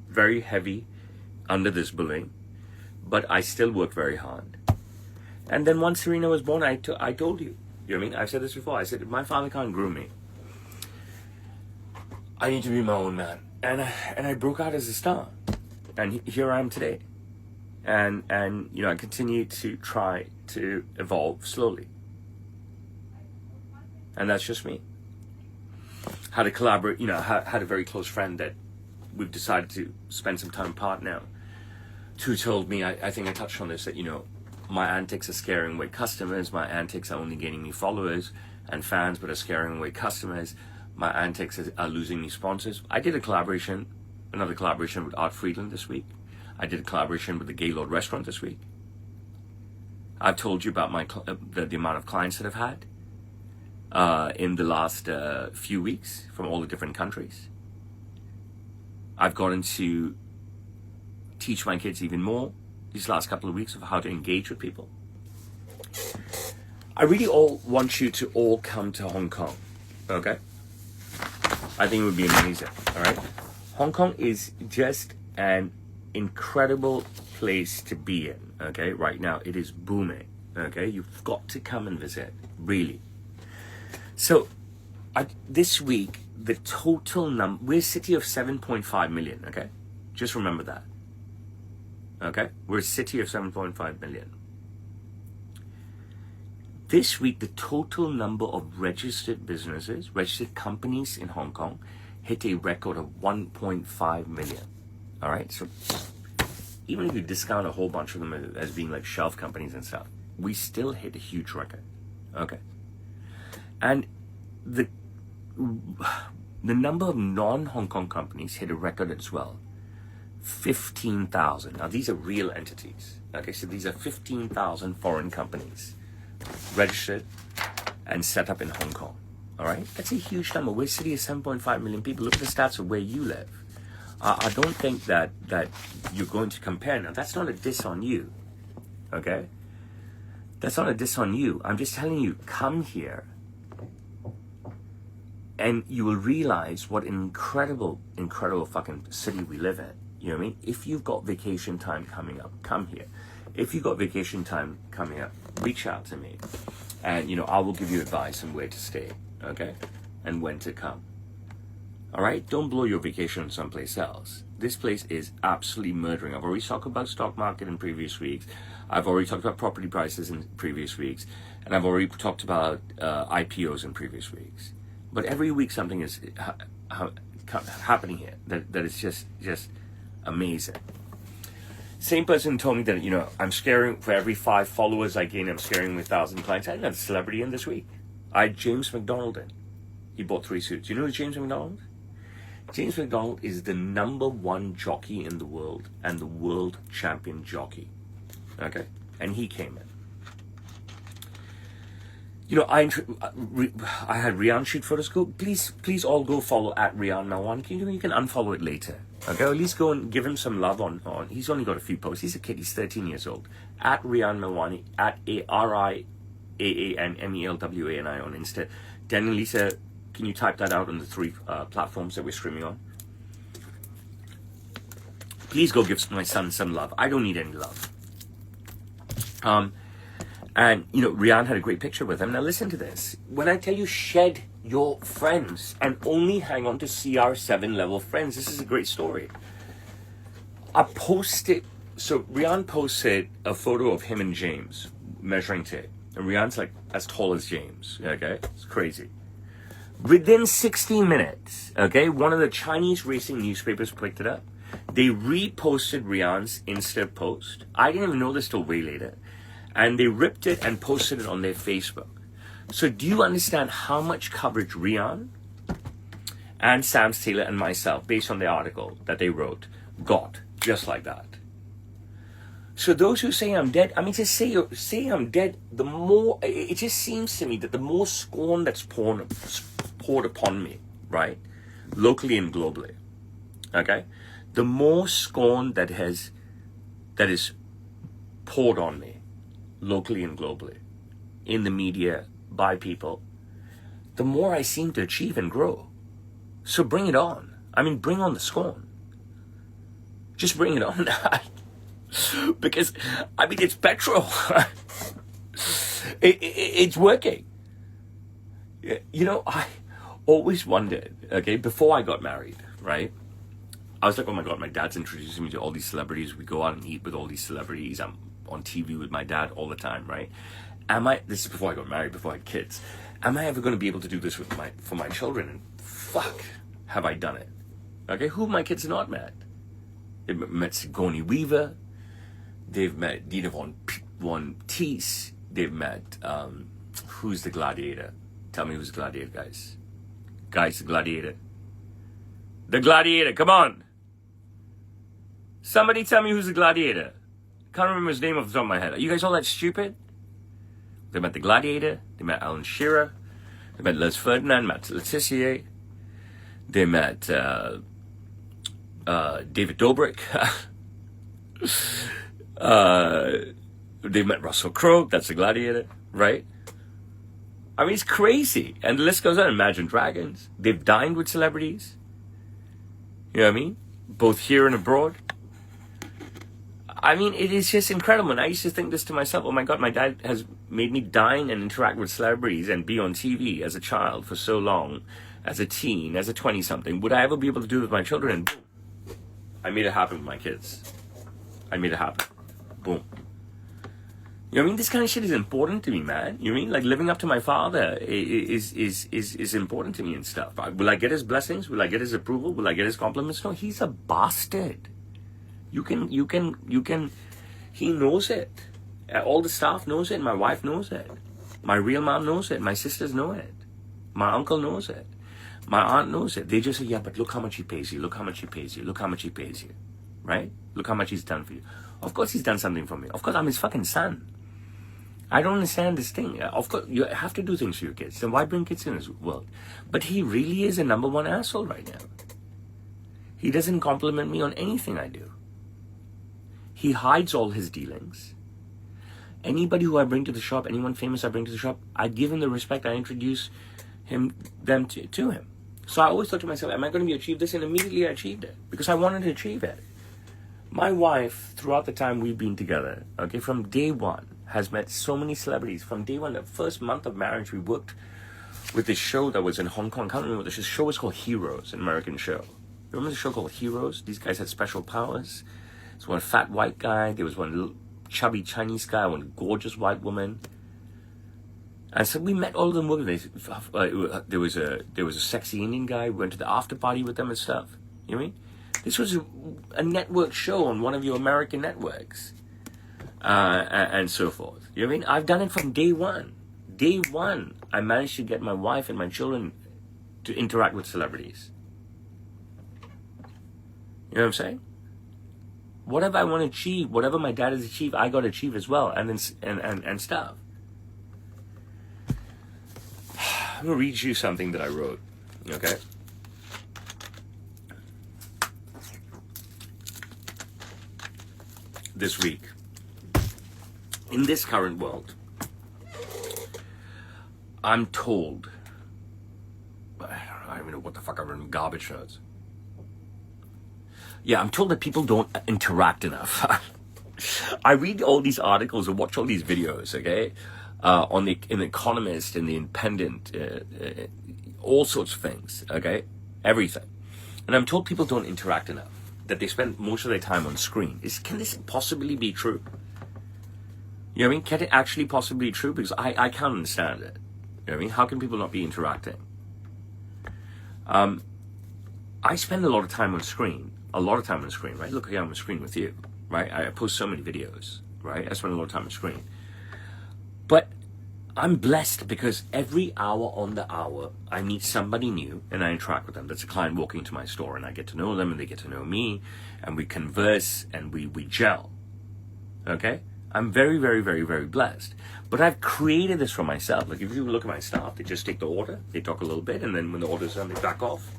very heavy under this bullying. But I still worked very hard. And then once Serena was born, I told you. You know what I mean? I've said this before. I said, if my father can't groom me, I need to be my own man. And I broke out as a star. And here I am today. And you know, I continue to try to evolve slowly. And that's just me. Had a collaborate, you know, had a very close friend that we've decided to spend some time apart now, who told me, I think I touched on this, that, you know, my antics are scaring away customers, my antics are only gaining me followers and fans, but are scaring away customers. My antics are losing me sponsors. I did another collaboration with Art Friedland this week. I did a collaboration with the Gaylord restaurant this week. I've told you about the amount of clients that I've had in the last few weeks from all the different countries. I've gotten to teach my kids even more these last couple of weeks of how to engage with people. I really want you to all come to Hong Kong, okay? I think it would be amazing, all right? Hong Kong is just an incredible place to be in, okay? Right now, it is booming, okay? You've got to come and visit, really. So, this week, the total number, we're a city of 7.5 million, okay? Just remember that, okay? We're a city of 7.5 million. This week, the total number of registered businesses, registered companies in Hong Kong, hit a record of 1.5 million. All right, so even if you discount a whole bunch of them as being like shelf companies and stuff, we still hit a huge record. Okay, and the number of non-Hong Kong companies hit a record as well. 15,000. Now, these are real entities. Okay, so these are 15,000 foreign companies registered and set up in Hong Kong. All right, that's a huge number. We're a city of 7.5 million people. Look at the stats of where you live. I don't think that you're going to compare. Now, that's not a diss on you. Okay, that's not a diss on you. I'm just telling you, come here, and you will realize what an incredible fucking city we live in. You know what I mean? If you've got vacation time coming up, come here. If you've got vacation time coming up, reach out to me. And, I will give you advice on where to stay, okay? And when to come. All right? Don't blow your vacation someplace else. This place is absolutely murdering. I've already talked about stock market in previous weeks. I've already talked about property prices in previous weeks. And I've already talked about IPOs in previous weeks. But every week something is happening here that is just amazing. Same person told me that, I'm scaring, for every 5 followers I gain, I'm scaring 1,000 clients. I had a celebrity in this week. I had James McDonald in. He bought 3 suits. You know who James McDonald is? James McDonald is the #1 jockey in the world and the world champion jockey. Okay? And he came in. I had Rian shoot photos. Please all go follow at Rian Melwani. You can unfollow it later. Okay, or at least go and give him some love on. He's only got a few posts. He's a kid. He's 13 years old. At Rian Melwani, at RIAANMELWANI on Insta. Dan and Lisa, can you type that out on the 3 platforms that we're streaming on? Please go give my son some love. I don't need any love. And, Rian had a great picture with him. Now listen to this. When I tell you shed your friends and only hang on to CR7 level friends, this is a great story. So Rian posted a photo of him and James measuring tape. And Rian's like as tall as James, okay? It's crazy. Within 60 minutes, okay, one of the Chinese racing newspapers picked it up. They reposted Rian's Insta post. I didn't even know this till way later. And they ripped it and posted it on their Facebook. So do you understand how much coverage Rian and Sam Taylor and myself, based on the article that they wrote, got just like that? So those who say I'm dead, just say I'm dead, the more, it just seems to me that the more scorn that's poured upon me, right, locally and globally, okay, the more scorn that is poured on me, locally and globally, in the media, by people, the more I seem to achieve and grow. So bring it on. Bring on the scorn. Just bring it on. Because, it's petrol. It's working. I always wondered, okay, before I got married, right? I was like, oh my God, my dad's introducing me to all these celebrities. We go out and eat with all these celebrities. I'm on TV with my dad all the time, right? This is before I got married, before I had kids. Am I ever going to be able to do this for my children? And fuck, have I done it? Okay, who have my kids not met? They've met Sigourney Weaver. They've met Dina Von Teese. They've met, who's the Gladiator? Tell me who's the Gladiator, guys. Guys, the Gladiator. The Gladiator, come on. Somebody tell me who's the Gladiator. Can't remember his name off the top of my head. Are you guys all that stupid? They met the Gladiator. They met Alan Shearer. They met Les Ferdinand, Matt Letizia. They met David Dobrik. They met Russell Crowe. That's the Gladiator, right? It's crazy. And the list goes on. Imagine Dragons. They've dined with celebrities. You know what I mean? Both here and abroad. It is just incredible. And I used to think this to myself, oh my God, my dad has made me dine and interact with celebrities and be on TV as a child for so long, as a teen, as a 20-something. Would I ever be able to do it with my children? And boom, I made it happen with my kids. I made it happen. Boom. You know what I mean? This kind of shit is important to me, man. You know what I mean? Like living up to my father is important to me and stuff. Will I get his blessings? Will I get his approval? Will I get his compliments? No, he's a bastard. You can, he knows it. All the staff knows it. My wife knows it. My real mom knows it. My sisters know it. My uncle knows it. My aunt knows it. They just say, yeah, but look how much he pays you. Look how much he pays you. Look how much he pays you. right? Look how much he's done for you. Of course he's done something for me. Of course I'm his fucking son. I don't understand this thing. Of course you have to do things for your kids. Then why bring kids in this world? But he really is a number one asshole right now. He doesn't compliment me on anything I do. He hides all his dealings. Anybody who I bring to the shop, anyone famous I bring to the shop, I give him the respect. I introduce them to him. So I always thought to myself, am I going to achieve this? And immediately I achieved it because I wanted to achieve it. My wife, throughout the time we've been together, okay, from day one, has met so many celebrities. From day one, the first month of marriage, we worked with this show that was in Hong Kong. I can't remember. This show was called Heroes, an American show. Remember the show called Heroes? These guys had special powers. There's one fat white guy. There was one little chubby Chinese guy. One gorgeous white woman. And so we met all of them working. There was a sexy Indian guy. We went to the after party with them and stuff. You know what I mean? This was a network show on one of your American networks. And so forth. You know what I mean? I've done it from day one. Day one, I managed to get my wife and my children to interact with celebrities. You know what I'm saying? Whatever I want to achieve, whatever my dad has achieved, I got to achieve as well, and stuff. I'm gonna read you something that I wrote. Okay. This week, in this current world, I'm told, I don't even know what the fuck I wrote in garbage notes. Yeah, I'm told that people don't interact enough. I read all these articles and watch all these videos, okay, in The Economist, in The Independent, all sorts of things, okay, everything. And I'm told people don't interact enough, that they spend most of their time on screen. Can this possibly be true? You know what I mean? Can it actually possibly be true? Because I can't understand it. You know what I mean? How can people not be interacting? I spend a lot of time on screen. Right? Look here, I'm on screen with you, right? I post so many videos, right? I spend a lot of time on screen. But I'm blessed because every hour on the hour, I meet somebody new and I interact with them. That's a client walking into my store and I get to know them and they get to know me and we converse and we gel, okay? I'm very, very, very, very blessed. But I've created this for myself. Like if you look at my staff, they just take the order, they talk a little bit, and then when the order's done, they back off.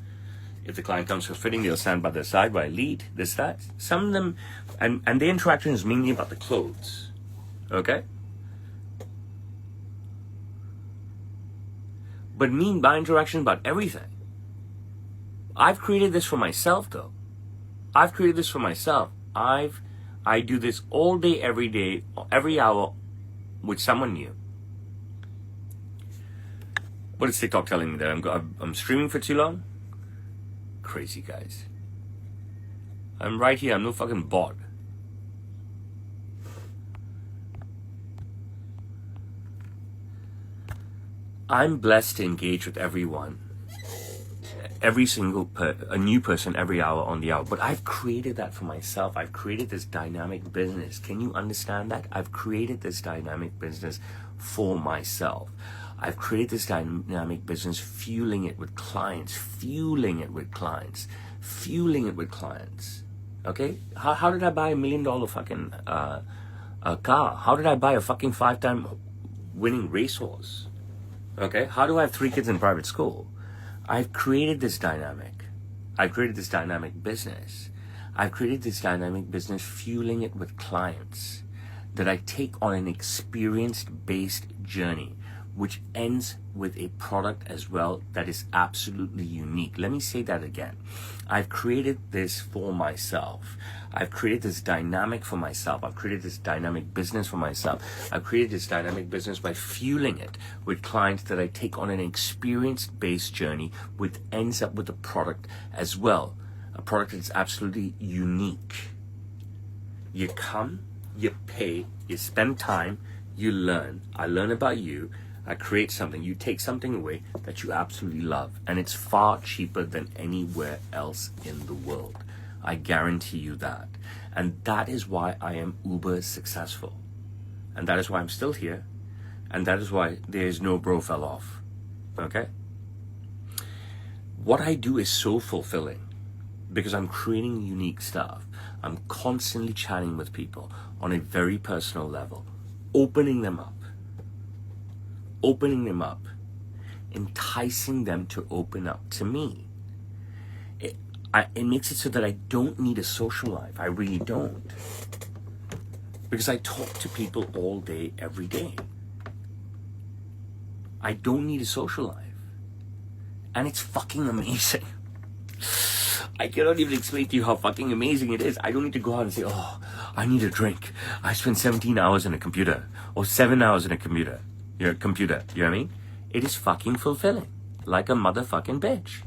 If the client comes for fitting, they'll stand by their side while I lead, this, that. Some of them, and the interaction is mainly about the clothes, okay? But my interaction is about everything. I've created this for myself, though. I've created this for myself. I do this all day, every hour with someone new. What is TikTok telling me that I'm streaming for too long? Crazy guys. I'm right here. I'm no fucking bot. I'm blessed to engage with everyone. Every single a new person every hour on the hour. But I've created that for myself. I've created this dynamic business. Can you understand that? I've created this dynamic business for myself. I've created this dynamic business, fueling it with clients. Okay? How did I buy $1 million fucking car? How did I buy a fucking 5-time winning racehorse? Okay? How do I have 3 kids in private school? I've created this dynamic. I've created this dynamic business. I've created this dynamic business, fueling it with clients that I take on an experience-based journey, which ends with a product as well that is absolutely unique. Let me say that again. I've created this for myself. I've created this dynamic for myself. I've created this dynamic business for myself. I've created this dynamic business by fueling it with clients that I take on an experience-based journey, which ends up with a product as well. A product that's absolutely unique. You come, you pay, you spend time, you learn. I learn about you. I create something. You take something away that you absolutely love. And it's far cheaper than anywhere else in the world. I guarantee you that. And that is why I am uber successful. And that is why I'm still here. And that is why there is no bro fell off. Okay? What I do is so fulfilling because I'm creating unique stuff. I'm constantly chatting with people on a very personal level, opening them up, enticing them to open up to me. It makes it so that I don't need a social life. I really don't. Because I talk to people all day, every day. I don't need a social life. And it's fucking amazing. I cannot even explain to you how fucking amazing it is. I don't need to go out and say, oh, I need a drink. I spent 17 hours in a computer. Or 7 hours in a computer. You know what I mean? It is fucking fulfilling. Like a motherfucking bitch.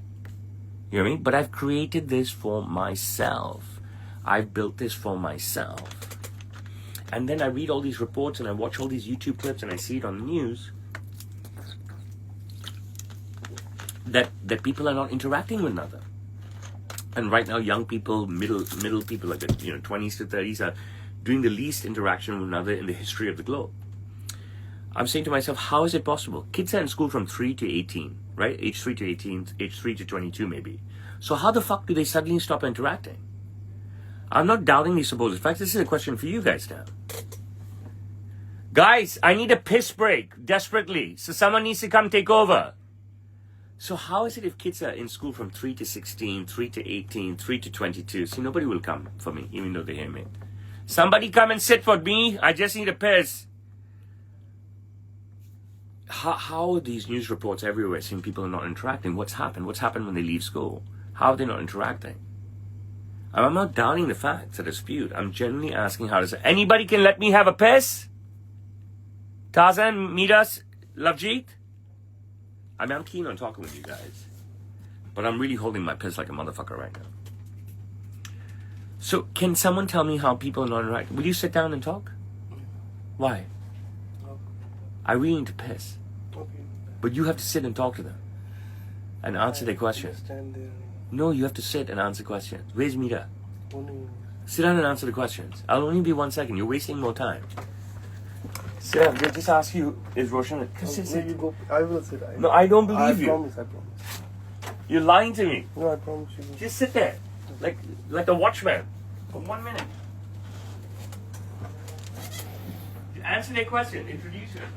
You know what I mean? But I've created this for myself. I've built this for myself. And then I read all these reports and I watch all these YouTube clips and I see it on the news that people are not interacting with another. And right now, young people, middle people, like 20s to 30s, are doing the least interaction with another in the history of the globe. I'm saying to myself, how is it possible? Kids are in school from 3 to 18, right? Age 3 to 18, age 3 to 22 maybe. So how the fuck do they suddenly stop interacting? I'm not doubting these supposed. In fact, this is a question for you guys now. Guys, I need a piss break desperately. So someone needs to come take over. So how is it if kids are in school from 3 to 16, 3 to 18, 3 to 22? See, nobody will come for me, even though they hear me. Somebody come and sit for me. I just need a piss. How are these news reports everywhere saying people are not interacting? What's happened? What's happened when they leave school? How are they not interacting? I'm not doubting the facts that are spewed. I'm genuinely asking how does it... Anybody can let me have a piss? Tarzan, Midas, Lavjeet? I mean, I'm keen on talking with you guys. But I'm really holding my piss like a motherfucker right now. So, can someone tell me how people are not interacting? Will you sit down and talk? Why? Okay. I really need to piss. Okay. But you have to sit and talk to them. And answer their questions. Stand there. No, you have to sit and answer questions. Where's Mira? Only. Sit down and answer the questions. I'll only be 1 second. You're wasting more time. Sit down. They'll just ask you, is Roshan... Sit. You go. I will sit. No, I don't believe you. I promise. You're lying to me. No, I promise you. Just sit there. Like a watchman. For 1 minute. Answer their question. Introduce yourself.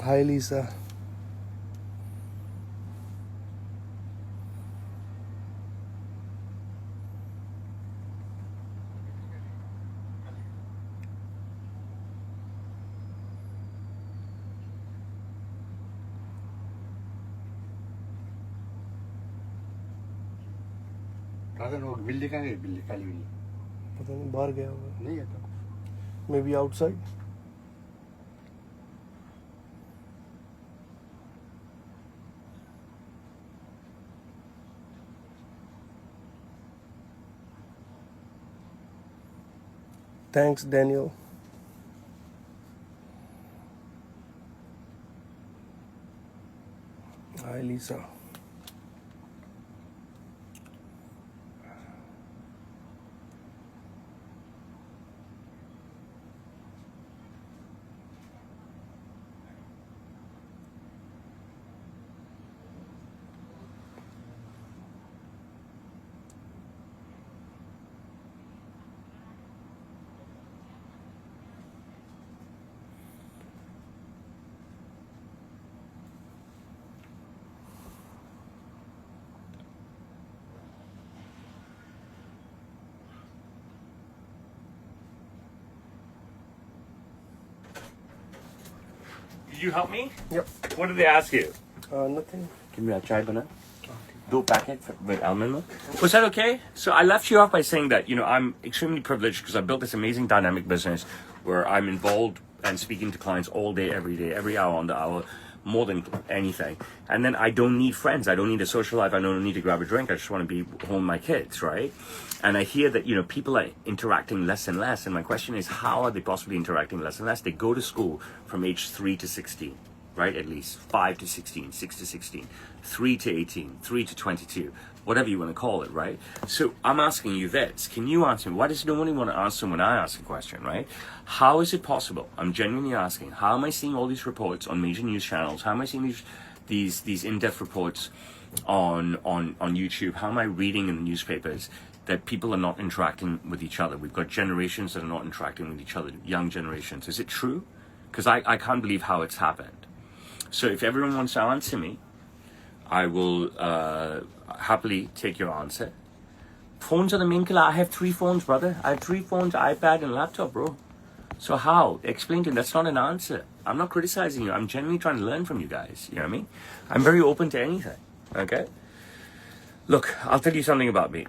Hi, Lisa. बिल्ली कहाँ गई बिल्ली काली बिल्ली पता नहीं बाहर गया होगा नहीं है तो Maybe outside. Thanks, Daniel. Hi, Lisa. Did you help me? Yep. What did they ask you? Nothing. Give me a chai banana. Okay. do packet with almond milk. Was that okay? So I left you off by saying that, I'm extremely privileged because I built this amazing dynamic business where I'm involved and speaking to clients all day, every hour on the hour, more than anything. And then I don't need friends. I don't need a social life. I don't need to grab a drink. I just want to be home with my kids, right? And I hear that, people are interacting less and less. And my question is, how are they possibly interacting less and less? They go to school from age 3 to 16, right? At least 5 to 16, 6 to 16, 3 to 18, 3 to 22, whatever you want to call it, right? So I'm asking you this. Can you answer me? Why does nobody want to answer when I ask a question, right? How is it possible? I'm genuinely asking, how am I seeing all these reports on major news channels? How am I seeing these in-depth reports on YouTube? How am I reading in the newspapers that people are not interacting with each other? We've got generations that are not interacting with each other, young generations. Is it true? Because I can't believe how it's happened. So if everyone wants to answer me, I will happily take your answer. Phones are the main killer. I have 3 phones, brother. I have 3 phones, iPad, and laptop, bro. So how? Explain to me. That's not an answer. I'm not criticizing you. I'm genuinely trying to learn from you guys. You know what I mean? I'm very open to anything. Okay? Look, I'll tell you something about me.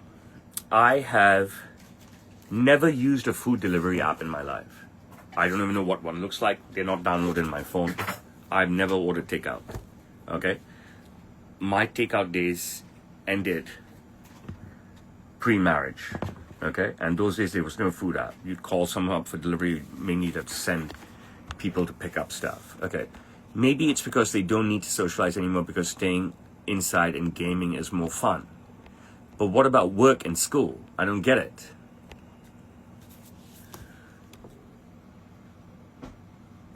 I have never used a food delivery app in my life. I don't even know what one looks like. They're not downloaded in my phone. I've never ordered takeout. Okay? My takeout days ended pre-marriage. Okay? And those days there was no food app. You'd call someone up for delivery, you may need to send people to pick up stuff. Okay. Maybe it's because they don't need to socialize anymore because staying inside and gaming is more fun. But what about work and school? I don't get it.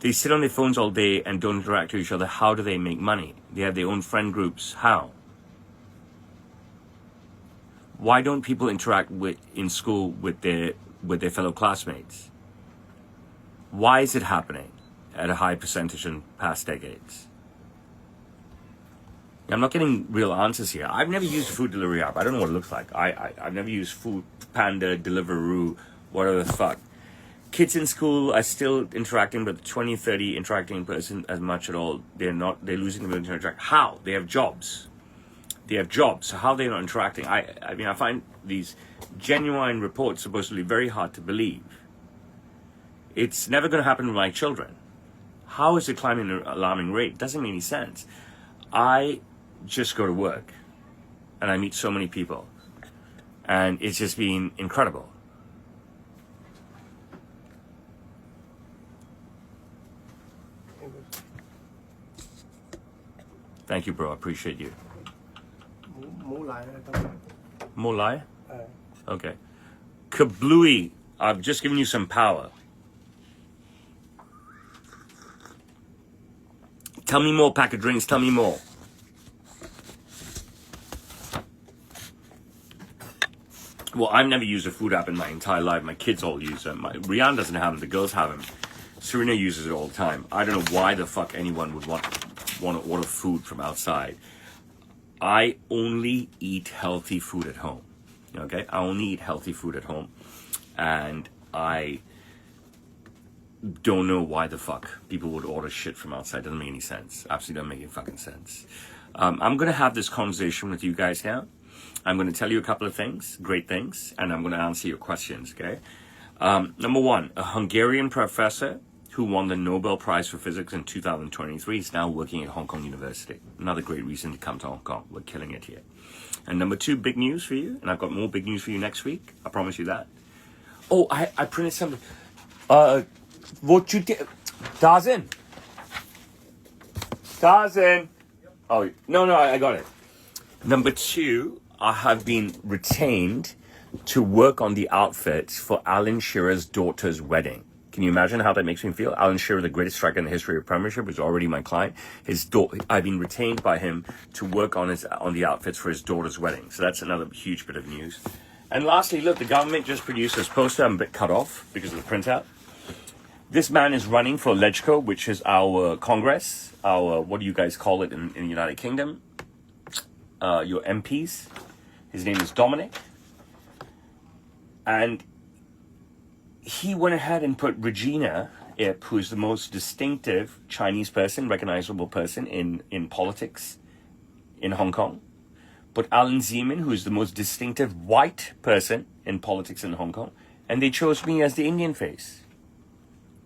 They sit on their phones all day and don't interact with each other. How do they make money? They have their own friend groups. How? Why don't people interact in school with their fellow classmates? Why is it happening at a high percentage in past decades? I'm not getting real answers here. I've never used a food delivery app. I don't know what it looks like. I've never used Food Panda, Deliveroo, whatever the fuck. Kids in school are still interacting, but the 20, 30 interacting person as much at all. They're losing the ability to interact. How? They have jobs. So how are they not interacting? I mean, I find these genuine reports supposedly very hard to believe. It's never going to happen with my children. How is it climbing at an alarming rate? Doesn't make any sense. I just go to work and I meet so many people and it's just been incredible. Thank you, bro. I appreciate you. Molai? Okay. Kablooey, I've just given you some power. Tell me more, pack of drinks. Tell me more. Well, I've never used a food app in my entire life. My kids all use them. Rian doesn't have them. The girls have them. Serena uses it all the time. I don't know why the fuck anyone would want to order food from outside. I only eat healthy food at home. Okay? I only eat healthy food at home. And I don't know why the fuck people would order shit from outside. Doesn't make any sense. Absolutely doesn't make any fucking sense. I'm going to have this conversation with you guys now. I'm going to tell you a couple of things, great things, and I'm going to answer your questions, okay? Number one, a Hungarian professor who won the Nobel Prize for Physics in 2023 is now working at Hong Kong University. Another great reason to come to Hong Kong. We're killing it here. And number two, big news for you, and I've got more big news for you next week. I promise you that. Oh, I printed something. What you did? Tarzan? Oh, no, I got it. Number two, I have been retained to work on the outfits for Alan Shearer's daughter's wedding. Can you imagine how that makes me feel? Alan Shearer, the greatest striker in the history of Premiership, is already my client. I've been retained by him to work on the outfits for his daughter's wedding. So that's another huge bit of news. And lastly, look, the government just produced this poster. I'm a bit cut off because of the printout. This man is running for LegCo, which is our Congress, what do you guys call it in the United Kingdom? Your MPs. His name is Dominic. And he went ahead and put Regina Ip, who's the most distinctive Chinese person, recognizable person in politics in Hong Kong, put Alan Zeman, who is the most distinctive white person in politics in Hong Kong, and they chose me as the Indian face.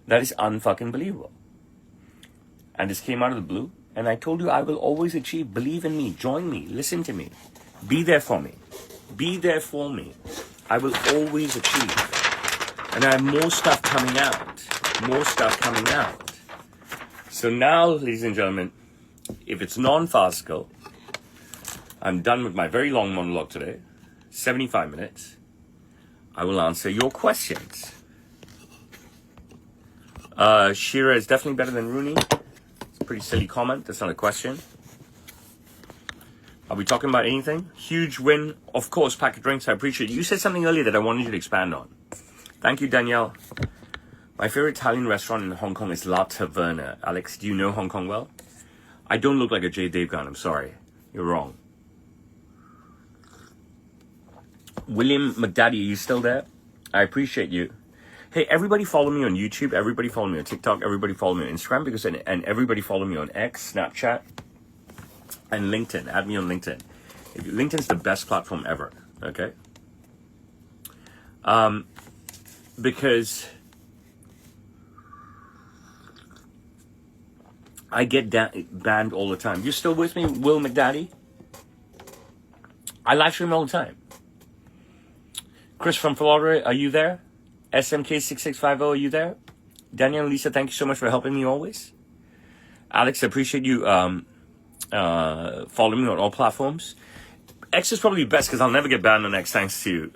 That is unfucking believable. And this came out of the blue, and I told you I will always achieve. Believe in me, join me, listen to me, be there for me, be there for me. I will always achieve. And I have more stuff coming out. So now, ladies and gentlemen, if it's non-farcical, I'm done with my very long monologue today, 75 minutes. I will answer your questions. Shearer is definitely better than Rooney. It's a pretty silly comment. That's not a question. Are we talking about anything? Huge win. Of course, packet drinks. I appreciate it. You said something earlier that I wanted you to expand on. Thank you, Danielle. My favorite Italian restaurant in Hong Kong is La Taverna. Alex, do you know Hong Kong well? I don't look like a Jay Devgan. I'm sorry. You're wrong. William McDaddy, are you still there? I appreciate you. Hey, everybody follow me on YouTube. Everybody follow me on TikTok. Everybody follow me on Instagram. And everybody follow me on X, Snapchat, and LinkedIn. Add me on LinkedIn. LinkedIn's the best platform ever. Okay? Because I get banned all the time. You still with me, Will McDaddy? I live stream all the time. Chris from Florida, are you there? SMK6650, are you there? Daniel and Lisa, thank you so much for helping me always. Alex, I appreciate you following me on all platforms. X is probably best because I'll never get banned on X thanks to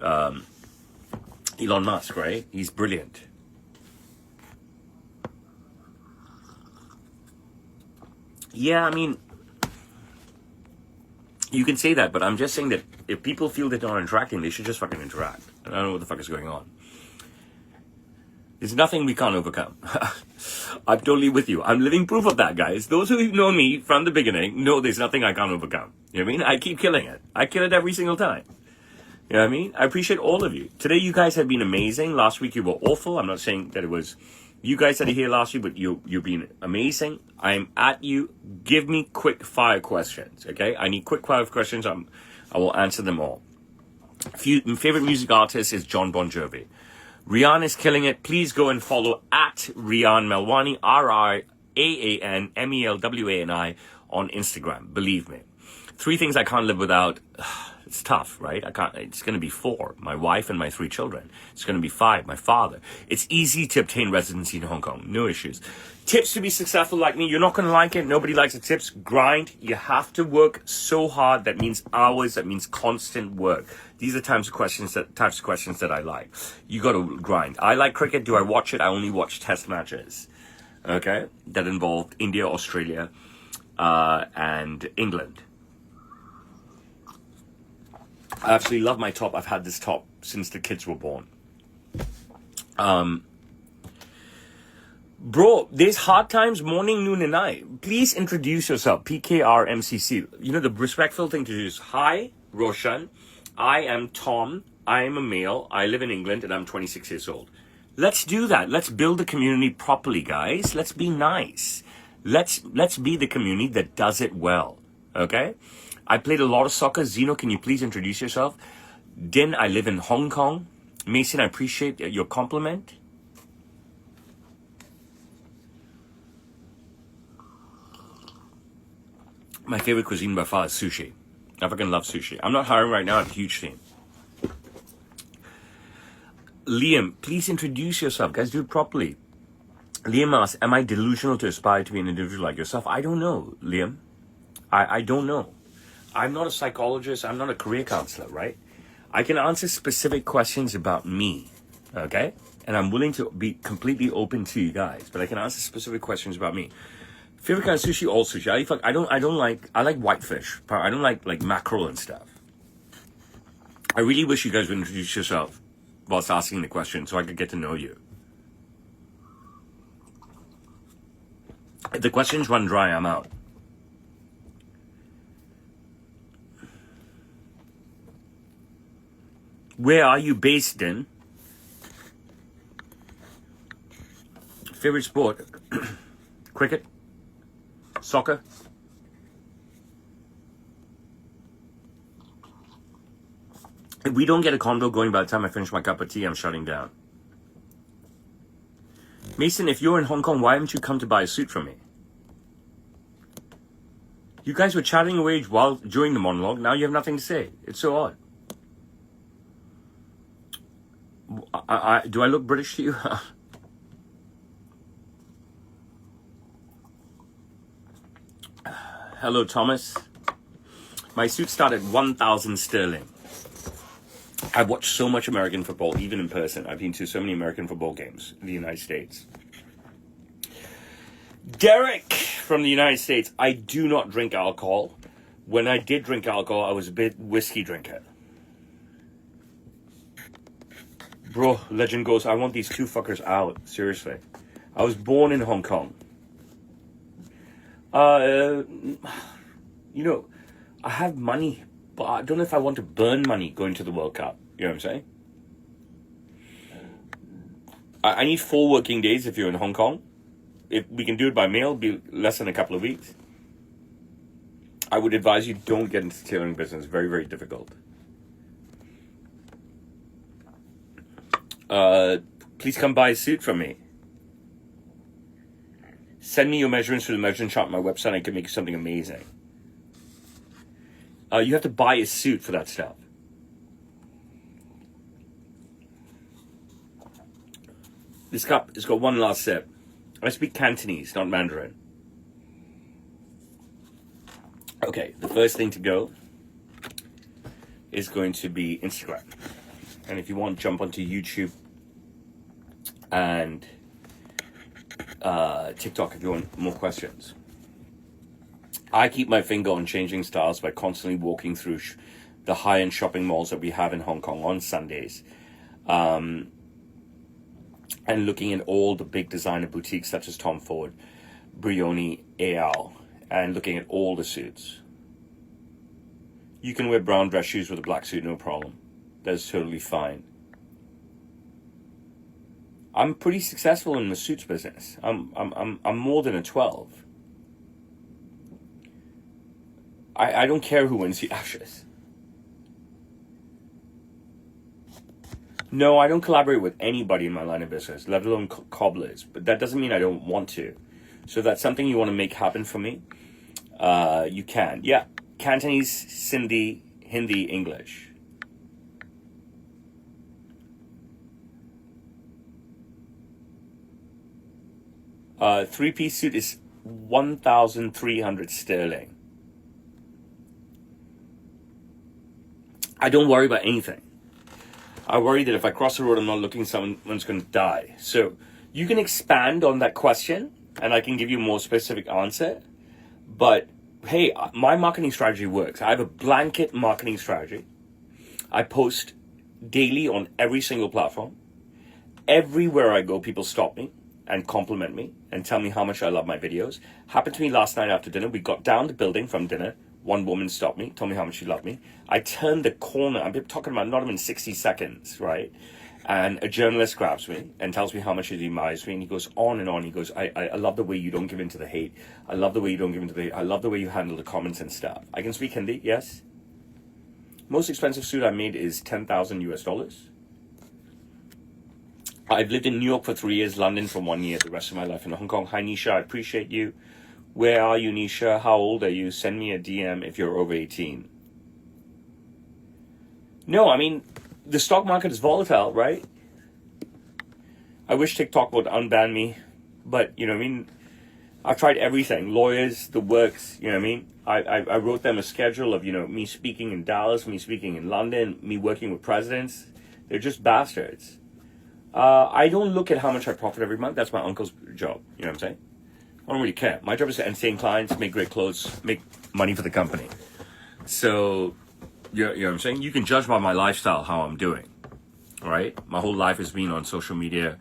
Elon Musk, right? He's brilliant. Yeah, I mean, you can say that, but I'm just saying that if people feel they're not interacting, they should just fucking interact. I don't know what the fuck is going on. There's nothing we can't overcome. I'm totally with you. I'm living proof of that, guys. Those who've known me from the beginning know there's nothing I can't overcome. You know what I mean? I keep killing it. I kill it every single time. You know what I mean? I appreciate all of you. Today, you guys have been amazing. Last week, you were awful. I'm not saying that it was you guys that are here last week, but you've been amazing. I'm at you. Give me quick fire questions, okay? I need quick fire questions. I will answer them all. My favorite music artist is John Bon Jovi. Rian is killing it. Please go and follow at Rian Melwani, RIAANMELWANI on Instagram. Believe me. 3 things I can't live without. It's tough, right? It's going to be 4. My wife and my 3 children. It's going to be 5. My father. It's easy to obtain residency in Hong Kong. No issues. Tips to be successful like me. You're not going to like it. Nobody likes the tips. Grind. You have to work so hard. That means hours. That means constant work. These are types of questions that I like. You got to grind. I like cricket. Do I watch it? I only watch test matches. Okay? That involved India, Australia, and England. I absolutely love my top. I've had this top since the kids were born. Bro, there's hard times morning, noon, and night. Please introduce yourself. PKRMCC. You know, the respectful thing to do is, hi, Roshan. I am Tom. I am a male. I live in England, and I'm 26 years old. Let's do that. Let's build the community properly, guys. Let's be nice. Let's be the community that does it well. Okay? I played a lot of soccer. Zeno, can you please introduce yourself? Din, I live in Hong Kong. Mason, I appreciate your compliment. My favorite cuisine by far is sushi. I fucking love sushi. I'm not hiring right now. I have a huge team. Liam, please introduce yourself. Guys, do it properly. Liam asks, am I delusional to aspire to be an individual like yourself? I don't know, Liam. I don't know. I'm not a psychologist. I'm not a career counselor, right? I can answer specific questions about me, okay? And I'm willing to be completely open to you guys, but I can answer specific questions about me. Favorite kind of sushi, all sushi. I like whitefish. I don't like mackerel and stuff. I really wish you guys would introduce yourself whilst asking the question so I could get to know you. If the questions run dry, I'm out. Where are you based in? Favorite sport? Cricket? Soccer? If we don't get a condo going by the time I finish my cup of tea, I'm shutting down. Mason, if you're in Hong Kong, why haven't you come to buy a suit from me? You guys were chatting away during the monologue. Now you have nothing to say. It's so odd. Do I look British to you? Hello, Thomas. My suit started 1,000 sterling. I've watched so much American football, even in person. I've been to so many American football games in the United States. Derek from the United States. I do not drink alcohol. When I did drink alcohol, I was a bit whiskey drinker. Bro, legend goes, I want these two fuckers out. Seriously. I was born in Hong Kong. You know, I have money, but I don't know if I want to burn money going to the World Cup. You know what I'm saying? I need 4 working days if you're in Hong Kong. If we can do it by mail, it'll be less than a couple of weeks. I would advise you don't get into the tailoring business. Very, very difficult. Please come buy a suit from me. Send me your measurements through the measuring chart on my website. I can make you something amazing. You have to buy a suit for that stuff. This cup has got one last sip. I speak Cantonese, not Mandarin. Okay, the first thing to go is going to be Instagram. And if you want, jump onto YouTube and TikTok if you want more questions. I keep my finger on changing styles by constantly walking through the high-end shopping malls that we have in Hong Kong on Sundays. And looking at all the big designer boutiques such as Tom Ford, Brioni, Al, and looking at all the suits. You can wear brown dress shoes with a black suit, no problem. That's totally fine. I'm pretty successful in the suits business. I'm more than a 12. I don't care who wins the Ashes. No, I don't collaborate with anybody in my line of business, let alone cobblers. But that doesn't mean I don't want to. So if that's something you want to make happen for me, you can. Yeah, Cantonese, Sindhi, Hindi, English. Three-piece suit is 1,300 sterling. I don't worry about anything. I worry that if I cross the road, I'm not looking, someone's going to die. So you can expand on that question, and I can give you a more specific answer. But hey, my marketing strategy works. I have a blanket marketing strategy. I post daily on every single platform. Everywhere I go, people stop me and compliment me and tell me how much I love my videos. Happened to me last night after dinner. We got down the building from dinner. One woman stopped me, told me how much she loved me. I turned the corner. I'm talking about not even 60 seconds, right? And a journalist grabs me and tells me how much he admires me. And he goes on and on. He goes, I love the way you don't give in to the hate. I love the way you don't give in to the hate. I love the way you handle the comments and stuff. I can speak Hindi, yes. Most expensive suit I made is $10,000 US. I've lived in New York for 3 years, London for 1 year, the rest of my life in Hong Kong. Hi, Nisha, I appreciate you. Where are you, Nisha? How old are you? Send me a DM if you're over 18. No, I mean, the stock market is volatile, right? I wish TikTok would unban me, but, you know what I mean? I've tried everything. Lawyers, the works, you know what I mean? I wrote them a schedule of, you know, me speaking in Dallas, me speaking in London, me working with presidents. They're just bastards. I don't look at how much I profit every month. That's my uncle's job. You know what I'm saying? I don't really care. My job is to entertain clients, make great clothes, make money for the company. So, you know what I'm saying? You can judge by my lifestyle how I'm doing. All right? My whole life has been on social media,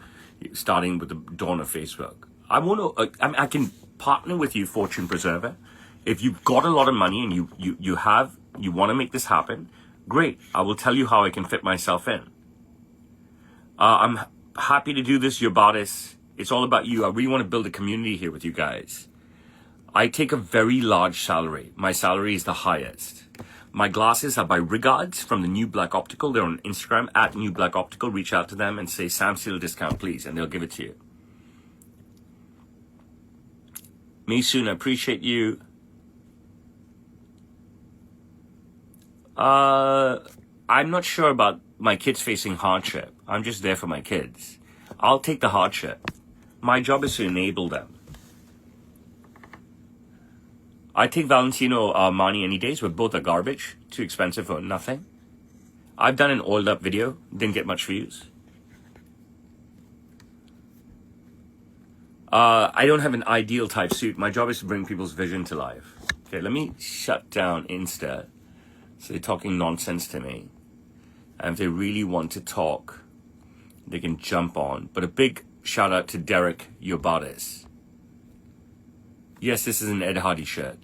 starting with the dawn of Facebook. I can partner with you, Fortune Preserver. If you've got a lot of money and you want to make this happen, great. I will tell you how I can fit myself in. I'm happy to do this, your bodice. It's all about you. I really want to build a community here with you guys. I take a very large salary. My salary is the highest. My glasses are by Regards from the New Black Optical. They're on Instagram at New Black Optical. Reach out to them and say Sam Steele discount, please, and they'll give it to you. Maysoon, I appreciate you. I'm not sure about my kids facing hardship. I'm just there for my kids. I'll take the hardship. My job is to enable them. I take Valentino Armani any days, but both are garbage. Too expensive for nothing. I've done an oiled up video. Didn't get much views. I don't have an ideal type suit. My job is to bring people's vision to life. Okay, let me shut down Insta. So they're talking nonsense to me. And if they really want to talk, they can jump on. But a big shout out to Derek Yobatis. Yes, this is an Ed Hardy shirt.